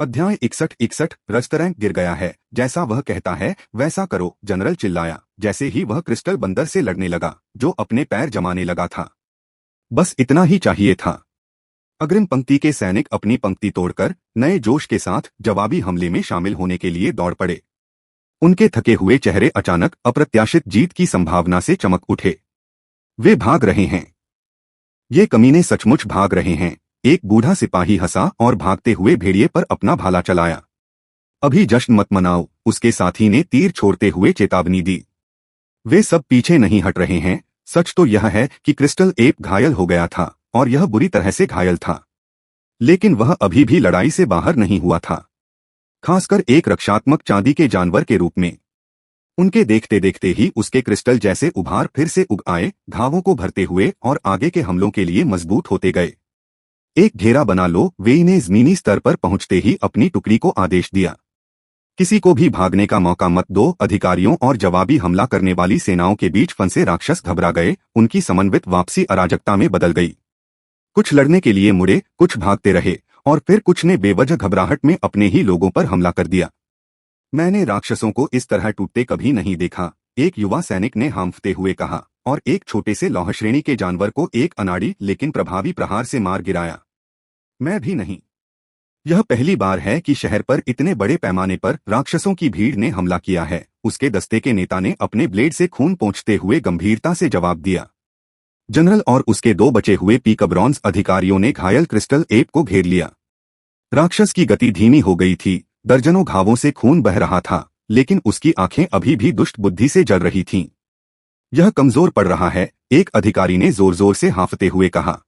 अध्याय 61 रेस्टोरेंट गिर गया है। जैसा वह कहता है वैसा करो, जनरल चिल्लाया जैसे ही वह क्रिस्टल बंदर से लड़ने लगा जो अपने पैर जमाने लगा था। बस इतना ही चाहिए था। अग्रिम पंक्ति के सैनिक अपनी पंक्ति तोड़कर नए जोश के साथ जवाबी हमले में शामिल होने के लिए दौड़ पड़े। उनके थके हुए चेहरे अचानक अप्रत्याशित जीत की संभावना से चमक उठे। वे भाग रहे हैं। ये कमीने सचमुच भाग रहे हैं। एक बूढ़ा सिपाही हंसा और भागते हुए भेड़िए पर अपना भाला चलाया। अभी जश्न मत मनाओ, उसके साथी ने तीर छोड़ते हुए चेतावनी दी। वे सब पीछे नहीं हट रहे हैं। सच तो यह है कि क्रिस्टल एप घायल हो गया था और यह बुरी तरह से घायल था, लेकिन वह अभी भी लड़ाई से बाहर नहीं हुआ था, खासकर एक रक्षात्मक चांदी के जानवर के रूप में। उनके देखते देखते ही उसके क्रिस्टल जैसे उभार फिर से उग आए, घावों को भरते हुए और आगे के हमलों के लिए मजबूत होते गए। एक घेरा बना लो, वेई ने जमीनी स्तर पर पहुंचते ही अपनी टुकड़ी को आदेश दिया। किसी को भी भागने का मौका मत दो। अधिकारियों और जवाबी हमला करने वाली सेनाओं के बीच फंसे राक्षस घबरा गए। उनकी समन्वित वापसी अराजकता में बदल गई। कुछ लड़ने के लिए मुड़े, कुछ भागते रहे और फिर कुछ ने बेवजह घबराहट में अपने ही लोगों पर हमला कर दिया। मैंने राक्षसों को इस तरह टूटते कभी नहीं देखा, एक युवा सैनिक ने हांफते हुए कहा और एक छोटे से लौह श्रेणी के जानवर को एक अनाड़ी लेकिन प्रभावी प्रहार से मार गिराया। मैं भी नहीं। यह पहली बार है कि शहर पर इतने बड़े पैमाने पर राक्षसों की भीड़ ने हमला किया है। उसके दस्ते के नेता ने अपने ब्लेड से खून पोंछते हुए गंभीरता से जवाब दिया। जनरल और उसके दो बचे हुए पीकब्रॉन्ज अधिकारियों ने घायल क्रिस्टल एप को घेर लिया। राक्षस की गति धीमी हो गई थी, दर्जनों घावों से खून बह रहा था, लेकिन उसकी आंखें अभी भी दुष्ट बुद्धि से जल रही थीं। यह कमजोर पड़ रहा है, एक अधिकारी ने जोर जोर से हांफते हुए कहा।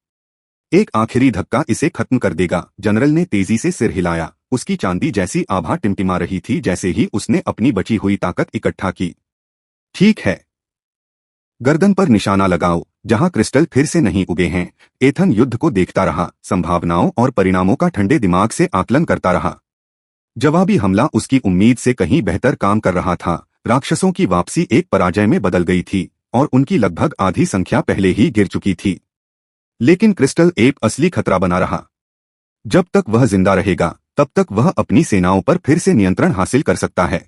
एक आखिरी धक्का इसे खत्म कर देगा। जनरल ने तेजी से सिर हिलाया। उसकी चांदी जैसी आभा टिमटिमा रही थी जैसे ही उसने अपनी बची हुई ताकत इकट्ठा की। ठीक है, गर्दन पर निशाना लगाओ जहां क्रिस्टल फिर से नहीं उगे हैं। एथन युद्ध को देखता रहा, संभावनाओं और परिणामों का ठंडे दिमाग से आकलन करता रहा। जवाबी हमला उसकी उम्मीद से कहीं बेहतर काम कर रहा था। राक्षसों की वापसी एक पराजय में बदल गई थी और उनकी लगभग आधी संख्या पहले ही गिर चुकी थी। लेकिन क्रिस्टल एप असली खतरा बना रहा। जब तक वह जिंदा रहेगा तब तक वह अपनी सेनाओं पर फिर से नियंत्रण हासिल कर सकता है।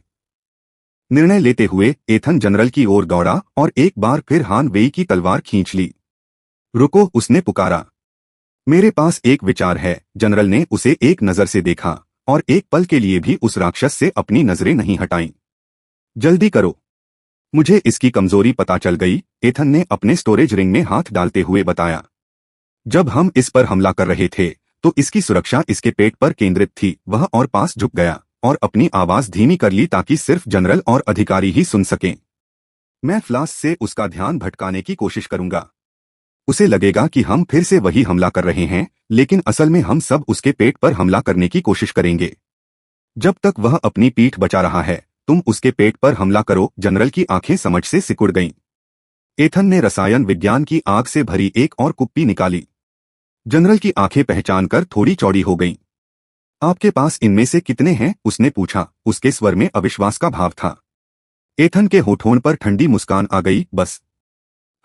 निर्णय लेते हुए एथन जनरल की ओर दौड़ा और एक बार फिर हान वेई की तलवार खींच ली। रुको, उसने पुकारा। मेरे पास एक विचार है। जनरल ने उसे एक नजर से देखा और एक पल के लिए भी उस राक्षस से अपनी नजरें नहीं हटाईं। जल्दी करो, मुझे इसकी कमजोरी पता चल गई, एथन ने अपने स्टोरेज रिंग में हाथ डालते हुए बताया। जब हम इस पर हमला कर रहे थे तो इसकी सुरक्षा इसके पेट पर केंद्रित थी। वह और पास झुक गया और अपनी आवाज धीमी कर ली ताकि सिर्फ जनरल और अधिकारी ही सुन सकें। मैं फ्लास से उसका ध्यान भटकाने की कोशिश करूंगा। उसे लगेगा कि हम फिर से वही हमला कर रहे हैं, लेकिन असल में हम सब उसके पेट पर हमला करने की कोशिश करेंगे। जब तक वह अपनी पीठ बचा रहा है तुम उसके पेट पर हमला करो। जनरल की आंखें समझ से सिकुड़ गईं। एथन ने रसायन विज्ञान की आग से भरी एक और कुप्पी निकाली। जनरल की आंखें पहचानकर थोड़ी चौड़ी हो गईं। आपके पास इनमें से कितने हैं? उसने पूछा। उसके स्वर में अविश्वास का भाव था। एथन के होठों पर ठंडी मुस्कान आ गई। बस।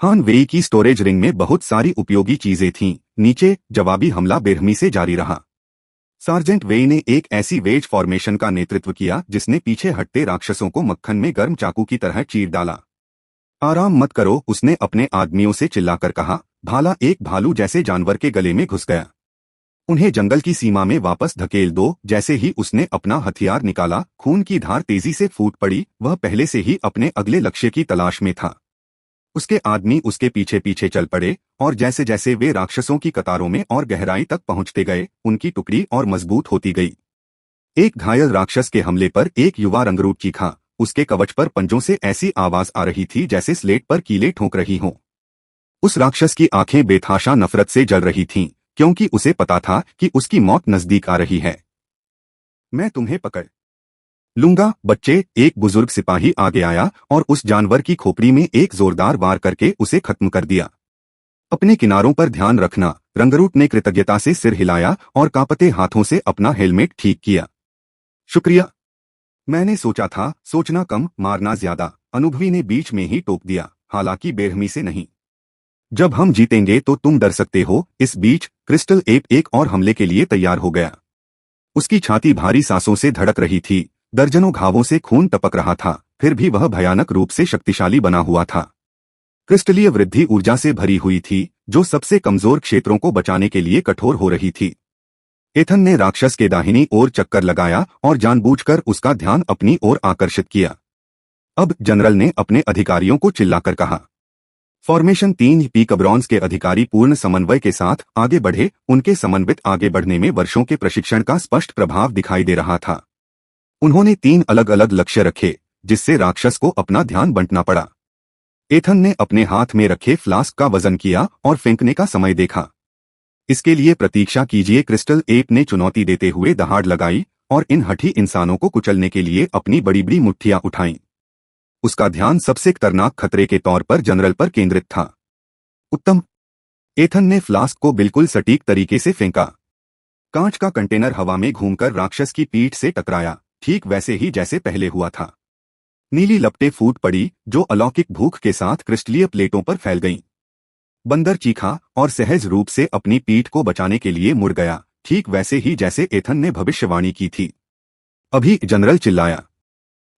हान वेई की स्टोरेज रिंग में बहुत सारी उपयोगी चीजें थीं। नीचे जवाबी हमला बेरहमी से जारी रहा। सार्जेंट वेई ने एक ऐसी वेज फॉर्मेशन का नेतृत्व किया जिसने पीछे हटते राक्षसों को मक्खन में गर्म चाकू की तरह चीर डाला। आराम मत करो, उसने अपने आदमियों से चिल्लाकर कहा। भाला एक भालू जैसे जानवर के गले में घुस गया। उन्हें जंगल की सीमा में वापस धकेल दो। जैसे ही उसने अपना हथियार निकाला, खून की धार तेजी से फूट पड़ी। वह पहले से ही अपने अगले लक्ष्य की तलाश में था। उसके आदमी उसके पीछे पीछे चल पड़े और जैसे जैसे वे राक्षसों की कतारों में और गहराई तक पहुंचते गए, उनकी टुकड़ी और मजबूत होती गई। एक घायल राक्षस के हमले पर एक युवा रंगरूप चीखा। उसके कवच पर पंजों से ऐसी आवाज आ रही थी जैसे स्लेट पर कीले ठोक रही हों। उस राक्षस की आंखें बेतहाशा नफरत से जल रही थीं, क्योंकि उसे पता था कि उसकी मौत नजदीक आ रही है। मैं तुम्हें पकड़ लूंगा, बच्चे। एक बुजुर्ग सिपाही आगे आया और उस जानवर की खोपड़ी में एक जोरदार वार करके उसे खत्म कर दिया। अपने किनारों पर ध्यान रखना। रंगरूट ने कृतज्ञता से सिर हिलाया और कांपते हाथों से अपना हेलमेट ठीक किया। शुक्रिया। मैंने सोचा था, सोचना कम मारना ज्यादा, अनुभवी ने बीच में ही टोक दिया, हालांकि बेरहमी से नहीं। जब हम जीतेंगे तो तुम डर सकते हो। इस बीच क्रिस्टल एप एक और हमले के लिए तैयार हो गया। उसकी छाती भारी सांसों से धड़क रही थी, दर्जनों घावों से खून टपक रहा था, फिर भी वह भयानक रूप से शक्तिशाली बना हुआ था। क्रिस्टलीय वृद्धि ऊर्जा से भरी हुई थी, जो सबसे कमजोर क्षेत्रों को बचाने के लिए कठोर हो रही थी। एथन ने राक्षस के दाहिनी ओर चक्कर लगाया और जानबूझकर उसका ध्यान अपनी ओर आकर्षित किया। अब जनरल ने अपने अधिकारियों को चिल्लाकर कहा, फॉर्मेशन 3 पीक ब्रॉन्ज के अधिकारी पूर्ण समन्वय के साथ आगे बढ़े। उनके समन्वित आगे बढ़ने में वर्षों के प्रशिक्षण का स्पष्ट प्रभाव दिखाई दे रहा था। उन्होंने 3 अलग अलग लक्ष्य रखे, जिससे राक्षस को अपना ध्यान बंटना पड़ा। एथन ने अपने हाथ में रखे फ्लास्क का वजन किया और फेंकने का समय देखा। इसके लिए प्रतीक्षा कीजिए। क्रिस्टल एप ने चुनौती देते हुए दहाड़ लगाई और इन हठी इंसानों को कुचलने के लिए अपनी बड़ी बड़ी मुट्ठियां उठाईं। उसका ध्यान सबसे खतरनाक खतरे के तौर पर जनरल पर केंद्रित था। उत्तम। एथन ने फ्लास्क को बिल्कुल सटीक तरीके से फेंका। कांच का कंटेनर हवा में घूमकर राक्षस की पीठ से टकराया, ठीक वैसे ही जैसे पहले हुआ था। नीली लपटें फूट पड़ी, जो अलौकिक भूख के साथ क्रिस्टलीय प्लेटों पर फैल गईं। बंदर चीखा और सहज रूप से अपनी पीठ को बचाने के लिए मुड़ गया, ठीक वैसे ही जैसे एथन ने भविष्यवाणी की थी। अभी जनरल चिल्लाया।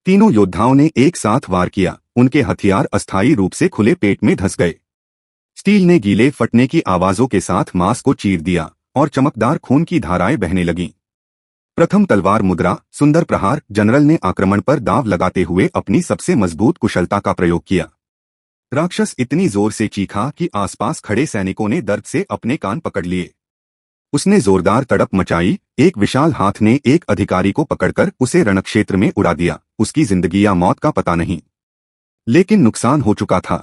तीनों योद्धाओं ने एक साथ वार किया। उनके हथियार अस्थायी रूप से खुले पेट में धंस गए। स्टील ने गीले फटने की आवाजों के साथ मांस को चीर दिया और चमकदार खून की धाराएं बहने लगीं। प्रथम तलवार मुद्रा, सुंदर प्रहार। जनरल ने आक्रमण पर दांव लगाते हुए अपनी सबसे मजबूत कुशलता का प्रयोग किया। राक्षस इतनी जोर से चीखा कि आसपास खड़े सैनिकों ने दर्द से अपने कान पकड़ लिए। उसने जोरदार तड़प मचाई। एक विशाल हाथ ने एक अधिकारी को पकड़कर उसे रणक्षेत्र में उड़ा दिया। उसकी जिंदगी या मौत का पता नहीं, लेकिन नुकसान हो चुका था।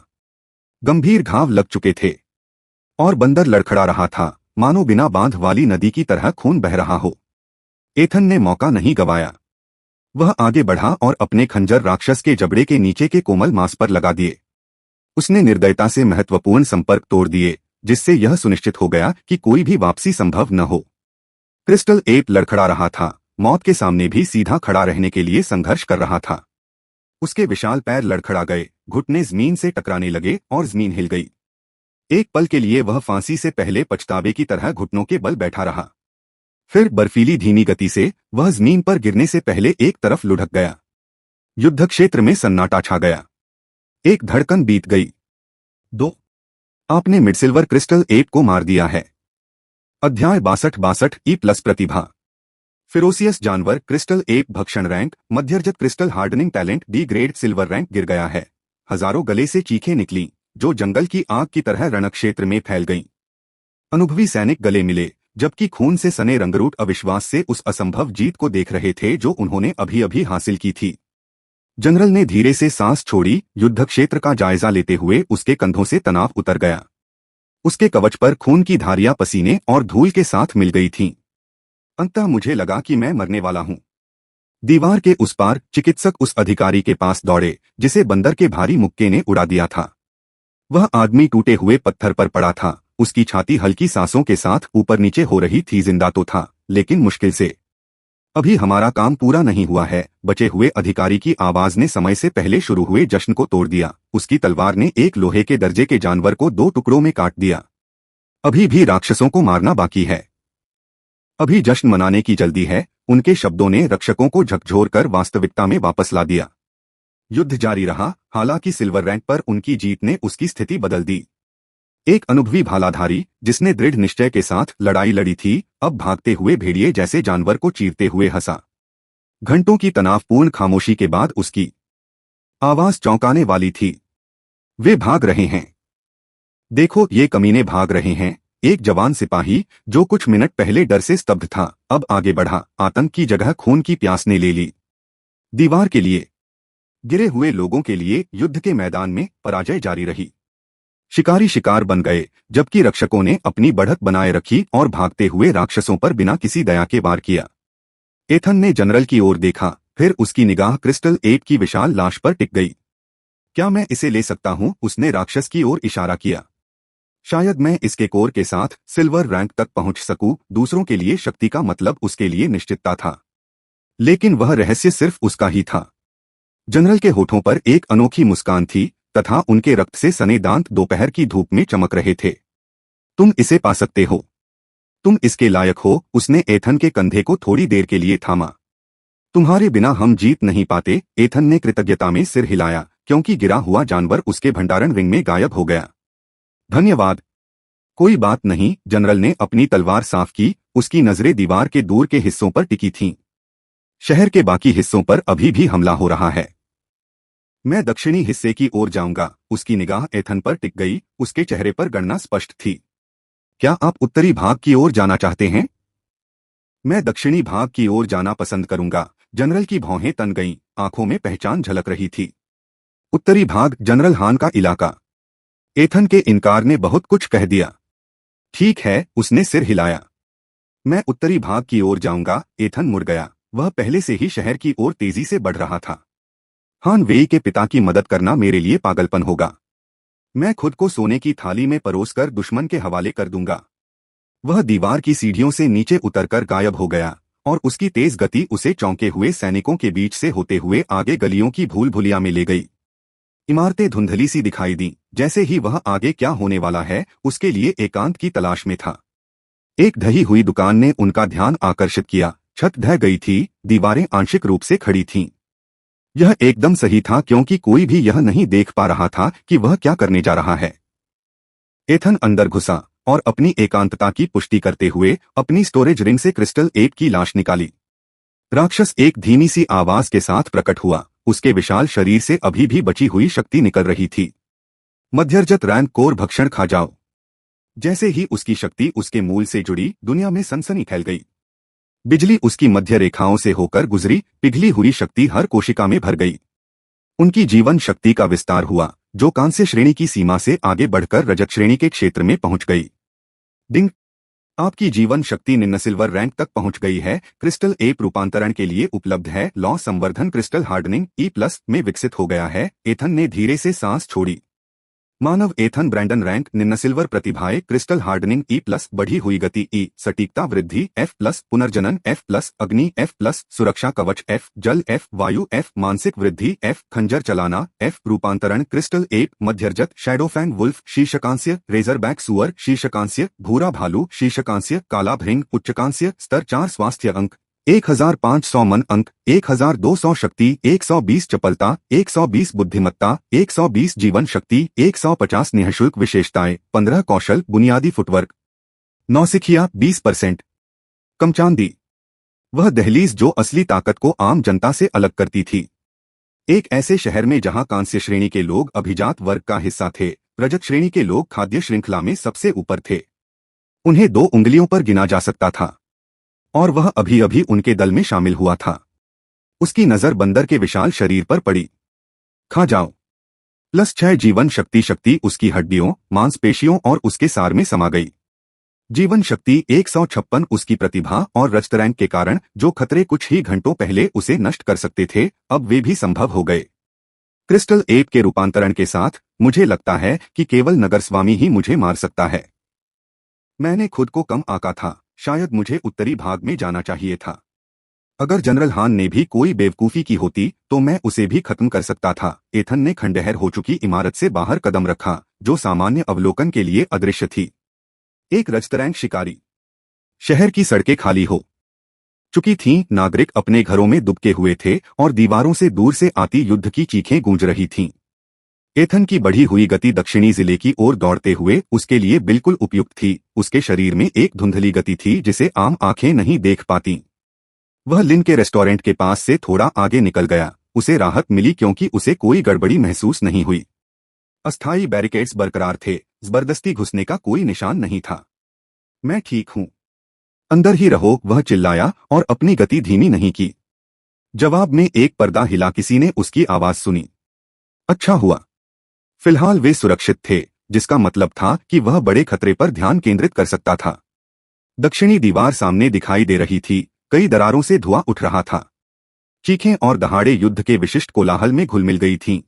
गंभीर घाव लग चुके थे और बंदर लड़खड़ा रहा था, मानो बिना बांध वाली नदी की तरह खून बह रहा हो। एथन ने मौका नहीं गवाया। वह आगे बढ़ा और अपने खंजर राक्षस के जबड़े के नीचे के कोमल मांस पर लगा दिए। उसने निर्दयता से महत्वपूर्ण संपर्क तोड़ दिए, जिससे यह सुनिश्चित हो गया कि कोई भी वापसी संभव न हो। क्रिस्टल एप लड़खड़ा रहा था, मौत के सामने भी सीधा खड़ा रहने के लिए संघर्ष कर रहा था। उसके विशाल पैर लड़खड़ा गए, घुटने जमीन से टकराने लगे और जमीन हिल गई। एक पल के लिए वह फांसी से पहले पछतावे की तरह घुटनों के बल बैठा रहा। फिर बर्फीली धीमी गति से वह जमीन पर गिरने से पहले एक तरफ लुढ़क गया। युद्ध क्षेत्र में सन्नाटा छा गया। एक धड़कन बीत गई। 2 आपने मिडसिल्वर क्रिस्टल एप को मार दिया है। अध्याय 62 ई+ प्रतिभा। फिरोसियस जानवर क्रिस्टल एप भक्षण रैंक मध्यरजत crystal hardening talent D grade silver rank गिर गया है। हजारों गले से चीखें निकली, जो जंगल की आग की तरह रणक्षेत्र में फैल गईं। अनुभवी सैनिक गले मिले, जबकि खून से सने रंगरूट अविश्वास से उस असंभव जीत को देख रहे थे जो उन्होंने अभी अभी हासिल की थी। जनरल ने धीरे से सांस छोड़ी। युद्ध क्षेत्र का जायजा लेते हुए उसके कंधों से तनाव उतर गया। उसके कवच पर खून की धारियां पसीने और धूल के साथ मिल गई थीं। अंततः मुझे लगा कि मैं मरने वाला हूं। दीवार के उस पार चिकित्सक उस अधिकारी के पास दौड़े, जिसे बंदर के भारी मुक्के ने उड़ा दिया था। वह आदमी टूटे हुए पत्थर पर पड़ा था। उसकी छाती हल्की सांसों के साथ ऊपर नीचे हो रही थी। जिंदा तो था, लेकिन मुश्किल से। अभी हमारा काम पूरा नहीं हुआ है। बचे हुए अधिकारी की आवाज ने समय से पहले शुरू हुए जश्न को तोड़ दिया। उसकी तलवार ने एक लोहे के दर्जे के जानवर को 2 टुकड़ों में काट दिया। अभी भी राक्षसों को मारना बाकी है। अभी जश्न मनाने की जल्दी है। उनके शब्दों ने रक्षकों को झकझोर कर वास्तविकता में वापस ला दिया। युद्ध जारी रहा, हालांकि सिल्वर रैंक पर उनकी जीत ने उसकी स्थिति बदल दी। एक अनुभवी भालाधारी, जिसने दृढ़ निश्चय के साथ लड़ाई लड़ी थी, अब भागते हुए भेड़िए जैसे जानवर को चीरते हुए हंसा। घंटों की तनावपूर्ण खामोशी के बाद उसकी आवाज चौंकाने वाली थी। वे भाग रहे हैं। देखो, ये कमीने भाग रहे हैं। एक जवान सिपाही, जो कुछ मिनट पहले डर से स्तब्ध था, अब आगे बढ़ा। आतंक की जगह खून की प्यास ने ले ली। दीवार के लिए, गिरे हुए लोगों के लिए युद्ध के मैदान में पराजय जारी रही। शिकारी शिकार बन गए, जबकि रक्षकों ने अपनी बढ़त बनाए रखी और भागते हुए राक्षसों पर बिना किसी दया के वार किया। एथन ने जनरल की ओर देखा, फिर उसकी निगाह क्रिस्टल एप की विशाल लाश पर टिक गई। क्या मैं इसे ले सकता हूं? उसने राक्षस की ओर इशारा किया। शायद मैं इसके कोर के साथ सिल्वर रैंक तक पहुंच सकूं। दूसरों के लिए शक्ति का मतलब उसके लिए निश्चितता था, लेकिन वह रहस्य सिर्फ उसका ही था। जनरल के होठों पर एक अनोखी मुस्कान थी, तथा उनके रक्त से सने दांत दोपहर की धूप में चमक रहे थे। तुम इसे पा सकते हो। तुम इसके लायक हो। उसने एथन के कंधे को थोड़ी देर के लिए थामा। तुम्हारे बिना हम जीत नहीं पाते। एथन ने कृतज्ञता में सिर हिलाया, क्योंकि गिरा हुआ जानवर उसके भंडारण रिंग में गायब हो गया। धन्यवाद। कोई बात नहीं। जनरल ने अपनी तलवार साफ की। उसकी नजरें दीवार के दूर के हिस्सों पर टिकी थीं। शहर के बाकी हिस्सों पर अभी भी हमला हो रहा है। मैं दक्षिणी हिस्से की ओर जाऊंगा। उसकी निगाह एथन पर टिक गई। उसके चेहरे पर गणना स्पष्ट थी। क्या आप उत्तरी भाग की ओर जाना चाहते हैं? मैं दक्षिणी भाग की ओर जाना पसंद करूंगा। जनरल की भौहें तन गईं, आंखों में पहचान झलक रही थी। उत्तरी भाग, जनरल हान का इलाका। एथन के इनकार ने बहुत कुछ कह दिया। ठीक है, उसने सिर हिलाया। मैं उत्तरी भाग की ओर जाऊंगा। एथन मुड़ गया। वह पहले से ही शहर की ओर तेजी से बढ़ रहा था। हान वेई के पिता की मदद करना मेरे लिए पागलपन होगा। मैं खुद को सोने की थाली में परोसकर दुश्मन के हवाले कर दूंगा। वह दीवार की सीढ़ियों से नीचे उतरकर गायब हो गया, और उसकी तेज गति उसे चौंके हुए सैनिकों के बीच से होते हुए आगे गलियों की भूल भुलिया में ले गई। इमारतें धुंधली सी दिखाई दी। जैसे ही वह आगे क्या होने वाला है उसके लिए एकांत की तलाश में था। एक ढही हुई दुकान ने उनका ध्यान आकर्षित किया। छत ढह गई थी, दीवारें आंशिक रूप से खड़ी थीं। यह एकदम सही था, क्योंकि कोई भी यह नहीं देख पा रहा था कि वह क्या करने जा रहा है। एथन अंदर घुसा और अपनी एकांतता की पुष्टि करते हुए अपनी स्टोरेज रिंग से क्रिस्टल एप की लाश निकाली। राक्षस एक धीमी सी आवाज के साथ प्रकट हुआ। उसके विशाल शरीर से अभी भी बची हुई शक्ति निकल रही थी। मध्यरजत रैंक कोर भक्षण खा जाओ। जैसे ही उसकी शक्ति उसके मूल से जुड़ी, दुनिया में सनसनी फैल गई। बिजली उसकी मध्य रेखाओं से होकर गुजरी। पिघली हुई शक्ति हर कोशिका में भर गई। उनकी जीवन शक्ति का विस्तार हुआ, जो कांस्य श्रेणी की सीमा से आगे बढ़कर रजत श्रेणी के क्षेत्र में पहुंच गई। डिंग। आपकी जीवन शक्ति निम्न सिल्वर रैंक तक पहुंच गई है। क्रिस्टल एप रूपांतरण के लिए उपलब्ध है। लॉ संवर्धन क्रिस्टल हार्डनिंग E+ में विकसित हो गया है। एथन ने धीरे से सांस छोड़ी। मानव एथन ब्रैंडन रैंक निम्न सिल्वर प्रतिभाएं क्रिस्टल हार्डनिंग E+, बढ़ी हुई गति E, सटीकता वृद्धि F+, पुनर्जनन F+, अग्नि F+, सुरक्षा कवच F, जल F, वायु F, मानसिक वृद्धि F, खंजर चलाना F, रूपांतरण क्रिस्टल एप मध्यरजत शैडोफैंग वुल्फ शीर्षकांस्य रेजरबैक सुअर शीर्षकांस्य भूरा भालू शीर्षकांस्य काला भृंग उच्चकांस्य स्तर 4 स्वास्थ्य अंक 1500 मन अंक 1200 शक्ति 120 चपलता 120 बुद्धिमत्ता 120 जीवन शक्ति 150 निःशुल्क विशेषताएं 15 कौशल बुनियादी फुटवर्क नौसिखिया 20%। कमचांदी, वह दहलीज जो असली ताकत को आम जनता से अलग करती थी। एक ऐसे शहर में जहां कांस्य श्रेणी के लोग अभिजात वर्ग का हिस्सा थे, रजत श्रेणी के लोग खाद्य श्रृंखला में सबसे ऊपर थे। उन्हें 2 उंगलियों पर गिना जा सकता था, और वह अभी अभी उनके दल में शामिल हुआ था। उसकी नजर बंदर के विशाल शरीर पर पड़ी। खा जाओ। +6 जीवन शक्ति। शक्ति उसकी हड्डियों, मांसपेशियों और उसके सार में समा गई। जीवन शक्ति 156। उसकी प्रतिभा और रजत रैंक के कारण जो खतरे कुछ ही घंटों पहले उसे नष्ट कर सकते थे, अब वे भी संभव हो गए। क्रिस्टल एप के रूपांतरण के साथ मुझे लगता है कि केवल नगरस्वामी ही मुझे मार सकता है। मैंने खुद को कम आंका था। शायद मुझे उत्तरी भाग में जाना चाहिए था। अगर जनरल हान ने भी कोई बेवकूफी की होती तो मैं उसे भी खत्म कर सकता था। एथन ने खंडहर हो चुकी इमारत से बाहर कदम रखा, जो सामान्य अवलोकन के लिए अदृश्य थी। एक रजतरैंक शिकारी। शहर की सड़कें खाली हो चुकी थीं। नागरिक अपने घरों में दुबके हुए थे और दीवारों से दूर से आती युद्ध की चीखें गूंज रही थीं। एथन की बढ़ी हुई गति दक्षिणी जिले की ओर दौड़ते हुए उसके लिए बिल्कुल उपयुक्त थी। उसके शरीर में एक धुंधली गति थी जिसे आम आंखें नहीं देख पातीं। वह लिन के रेस्टोरेंट के पास से थोड़ा आगे निकल गया। उसे राहत मिली क्योंकि उसे कोई गड़बड़ी महसूस नहीं हुई। अस्थायी बैरिकेड्स बरकरार थे। जबरदस्ती घुसने का कोई निशान नहीं था। मैं ठीक हूं, अंदर ही रहो, वह चिल्लाया और अपनी गति धीमी नहीं की। जवाब में एक पर्दा हिला। किसी ने उसकी आवाज सुनी। अच्छा हुआ, फिलहाल वे सुरक्षित थे, जिसका मतलब था कि वह बड़े खतरे पर ध्यान केंद्रित कर सकता था। दक्षिणी दीवार सामने दिखाई दे रही थी। कई दरारों से धुआं उठ रहा था। चीखें और दहाड़े युद्ध के विशिष्ट कोलाहल में घुल मिल गई थीं।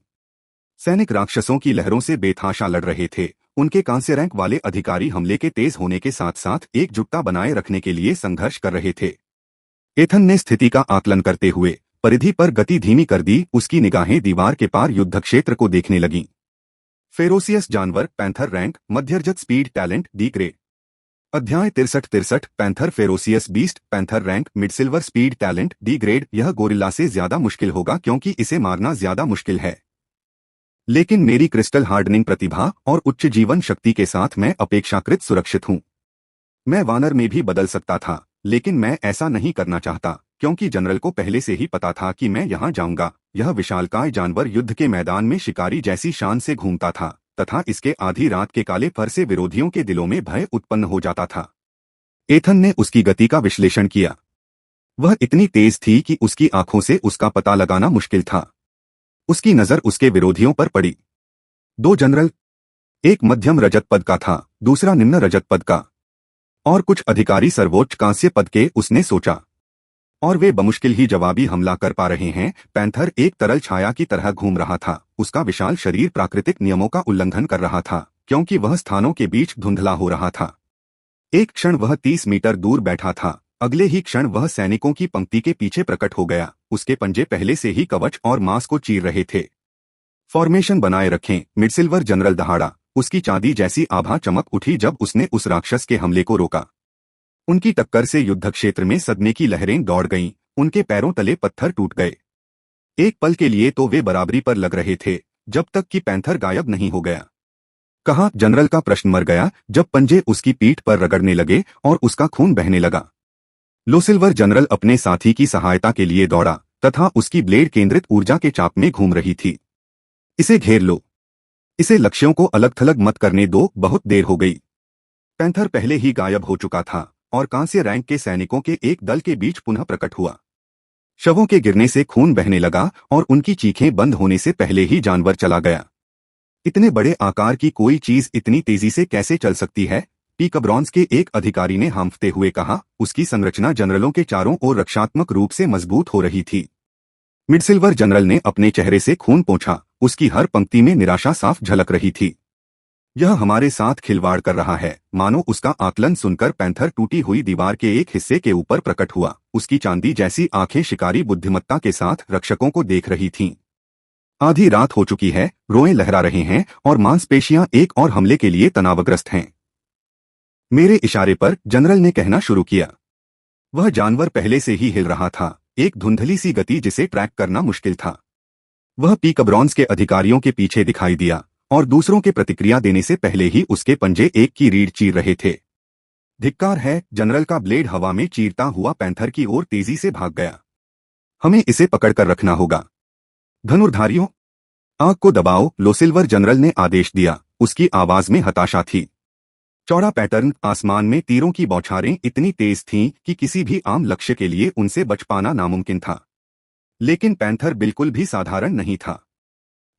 सैनिक राक्षसों की लहरों से बेतहाशा लड़ रहे थे। उनके कांस्य रैंक वाले अधिकारी हमले के तेज होने के साथ साथ एकजुटता बनाए रखने के लिए संघर्ष कर रहे थे। एथन ने स्थिति का आकलन करते हुए परिधि पर गति धीमी कर दी। उसकी निगाहें दीवार के पार युद्ध क्षेत्र को देखने लगीं। फेरोसियस जानवर पैंथर रैंक मध्यरजत स्पीड टैलेंट D ग्रेड। अध्याय 63 panther ferocious beast panther rank mid silver speed talent D grade. यह गोरिल्ला से ज्यादा मुश्किल होगा क्योंकि इसे मारना ज्यादा मुश्किल है, लेकिन मेरी क्रिस्टल हार्डनिंग प्रतिभा और उच्च जीवन शक्ति के साथ मैं अपेक्षाकृत सुरक्षित हूँ। मैं वानर में भी बदल सकता था, लेकिन मैं ऐसा नहीं करना चाहता क्योंकि जनरल को पहले से ही पता था कि मैं यहाँ जाऊंगा। यह विशालकाय जानवर युद्ध के मैदान में शिकारी जैसी शान से घूमता था तथा इसके आधी रात के काले फर से विरोधियों के दिलों में भय उत्पन्न हो जाता था। एथन ने उसकी गति का विश्लेषण किया। वह इतनी तेज थी कि उसकी आंखों से उसका पता लगाना मुश्किल था। उसकी नजर उसके विरोधियों पर पड़ी। दो जनरल, एक मध्यम रजत पद का था, दूसरा निम्न रजत पद का, और कुछ अधिकारी सर्वोच्च कांस्य पद के, उसने सोचा, और वे बमुश्किल ही जवाबी हमला कर पा रहे हैं। पैंथर एक तरल छाया की तरह घूम रहा था। उसका विशाल शरीर प्राकृतिक नियमों का उल्लंघन कर रहा था क्योंकि वह स्थानों के बीच धुंधला हो रहा था। एक क्षण वह 30 मीटर दूर बैठा था, अगले ही क्षण वह सैनिकों की पंक्ति के पीछे प्रकट हो गया। उसके पंजे पहले से ही कवच और मांस को चीर रहे थे। फॉर्मेशन बनाए रखें, मिडसिल्वर जनरल दहाड़ा। उसकी चांदी जैसी आभा चमक उठी जब उसने उस राक्षस के हमले को रोका। उनकी टक्कर से युद्ध क्षेत्र में सदमे की लहरें दौड़ गईं, उनके पैरों तले पत्थर टूट गए। एक पल के लिए तो वे बराबरी पर लग रहे थे, जब तक कि पैंथर गायब नहीं हो गया। कहाँ जनरल का प्रश्न मर गया जब पंजे उसकी पीठ पर रगड़ने लगे और उसका खून बहने लगा। लोसिल्वर जनरल अपने साथी की सहायता के लिए दौड़ा तथा उसकी ब्लेड केंद्रित ऊर्जा के चाप में घूम रही थी। इसे घेर लो, इसे लक्ष्यों को अलग थलग मत करने दो, बहुत देर हो गई। पैंथर पहले ही गायब हो चुका था और कांस्य रैंक के सैनिकों के एक दल के बीच पुनः प्रकट हुआ। शवों के गिरने से खून बहने लगा और उनकी चीखें बंद होने से पहले ही जानवर चला गया। इतने बड़े आकार की कोई चीज इतनी तेजी से कैसे चल सकती है? पीकब्रॉन्स के एक अधिकारी ने हांफते हुए कहा। उसकी संरचना जनरलों के चारों ओर रक्षात्मक रूप से मजबूत हो रही थी। मिडसिल्वर जनरल ने अपने चेहरे से खून पोंछा। उसकी हर पंक्ति में निराशा साफ झलक रही थी। यह हमारे साथ खिलवाड़ कर रहा है, मानो उसका आकलन सुनकर पैंथर टूटी हुई दीवार के एक हिस्से के ऊपर प्रकट हुआ। उसकी चांदी जैसी आंखें शिकारी बुद्धिमत्ता के साथ रक्षकों को देख रही थीं। आधी रात हो चुकी है, रोए लहरा रहे हैं और मांसपेशियां एक और हमले के लिए तनावग्रस्त हैं। मेरे इशारे पर जनरल ने कहना शुरू किया। वह जानवर पहले से ही हिल रहा था, एक धुंधली सी गति जिसे ट्रैक करना मुश्किल था। वह पीकब्रॉन्स के अधिकारियों के पीछे दिखाई दिया और दूसरों के प्रतिक्रिया देने से पहले ही उसके पंजे एक की रीढ़ चीर रहे थे। धिक्कार है, जनरल का ब्लेड हवा में चीरता हुआ पैंथर की ओर तेजी से भाग गया। हमें इसे पकड़कर रखना होगा। धनुर्धारियों, आग को दबाओ, लोसिल्वर जनरल ने आदेश दिया। उसकी आवाज में हताशा थी। चौड़ा पैटर्न, आसमान में तीरों की बौछारें इतनी तेज थीं कि किसी भी आम लक्ष्य के लिए उनसे बच पाना नामुमकिन था। लेकिन पैंथर बिल्कुल भी साधारण नहीं था।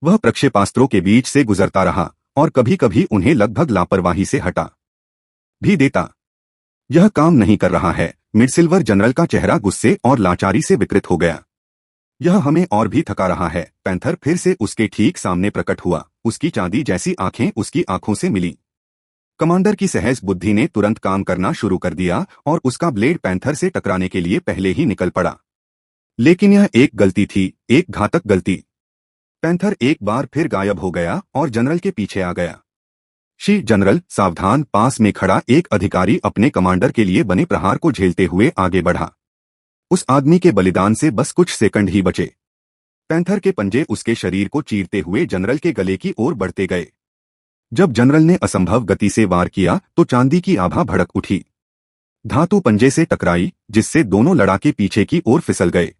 वह प्रक्षेपास्त्रों के बीच से गुजरता रहा और कभी कभी उन्हें लगभग लापरवाही से हटा भी देता। यह काम नहीं कर रहा है। मिडसिल्वर जनरल का चेहरा गुस्से और लाचारी से विकृत हो गया। यह हमें और भी थका रहा है। पैंथर फिर से उसके ठीक सामने प्रकट हुआ। उसकी चांदी जैसी आंखें उसकी आंखों से मिली। कमांडर की सहज बुद्धि ने तुरंत काम करना शुरू कर दिया और उसका ब्लेड पैंथर से टकराने के लिए पहले ही निकल पड़ा। लेकिन यह एक गलती थी, एक घातक गलती। पैंथर एक बार फिर गायब हो गया और जनरल के पीछे आ गया। शी जनरल, सावधान। पास में खड़ा एक अधिकारी अपने कमांडर के लिए बने प्रहार को झेलते हुए आगे बढ़ा। उस आदमी के बलिदान से बस कुछ सेकंड ही बचे। पैंथर के पंजे उसके शरीर को चीरते हुए जनरल के गले की ओर बढ़ते गए। जब जनरल ने असंभव गति से वार किया तो चांदी की आभा भड़क उठी। धातु पंजे से टकराई जिससे दोनों लड़ाके पीछे की ओर फिसल गए।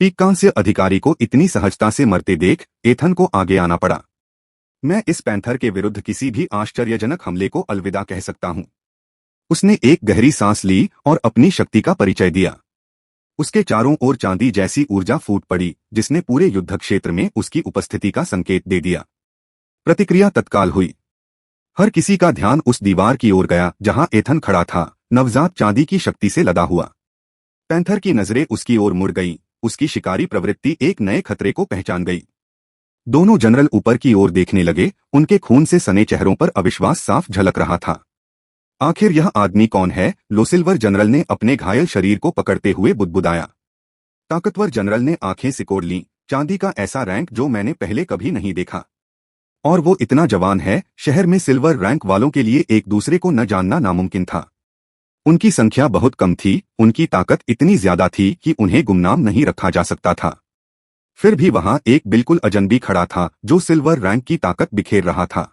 पीकांस्य अधिकारी को इतनी सहजता से मरते देख एथन को आगे आना पड़ा। मैं इस पैंथर के विरुद्ध किसी भी आश्चर्यजनक हमले को अलविदा कह सकता हूं। उसने एक गहरी सांस ली और अपनी शक्ति का परिचय दिया। उसके चारों ओर चांदी जैसी ऊर्जा फूट पड़ी जिसने पूरे युद्ध क्षेत्र में उसकी उपस्थिति का संकेत दे दिया। प्रतिक्रिया तत्काल हुई। हर किसी का ध्यान उस दीवार की ओर गया जहां एथन खड़ा था, नवजात चांदी की शक्ति से लदा हुआ। पैंथर की नजरें उसकी ओर मुड़ गईं। उसकी शिकारी प्रवृत्ति एक नए खतरे को पहचान गई। दोनों जनरल ऊपर की ओर देखने लगे। उनके खून से सने चेहरों पर अविश्वास साफ झलक रहा था। आखिर यह आदमी कौन है? लोसिल्वर जनरल ने अपने घायल शरीर को पकड़ते हुए बुदबुदाया। ताकतवर जनरल ने आंखें सिकोड़ लीं। चांदी का ऐसा रैंक जो मैंने पहले कभी नहीं देखा। और वो इतना जवान है, शहर में सिल्वर रैंक वालों के लिए एक दूसरे को न जानना नामुमकिन था। उनकी संख्या बहुत कम थी, उनकी ताकत इतनी ज्यादा थी कि उन्हें गुमनाम नहीं रखा जा सकता था। फिर भी वहां एक बिल्कुल अजनबी खड़ा था जो सिल्वर रैंक की ताकत बिखेर रहा था।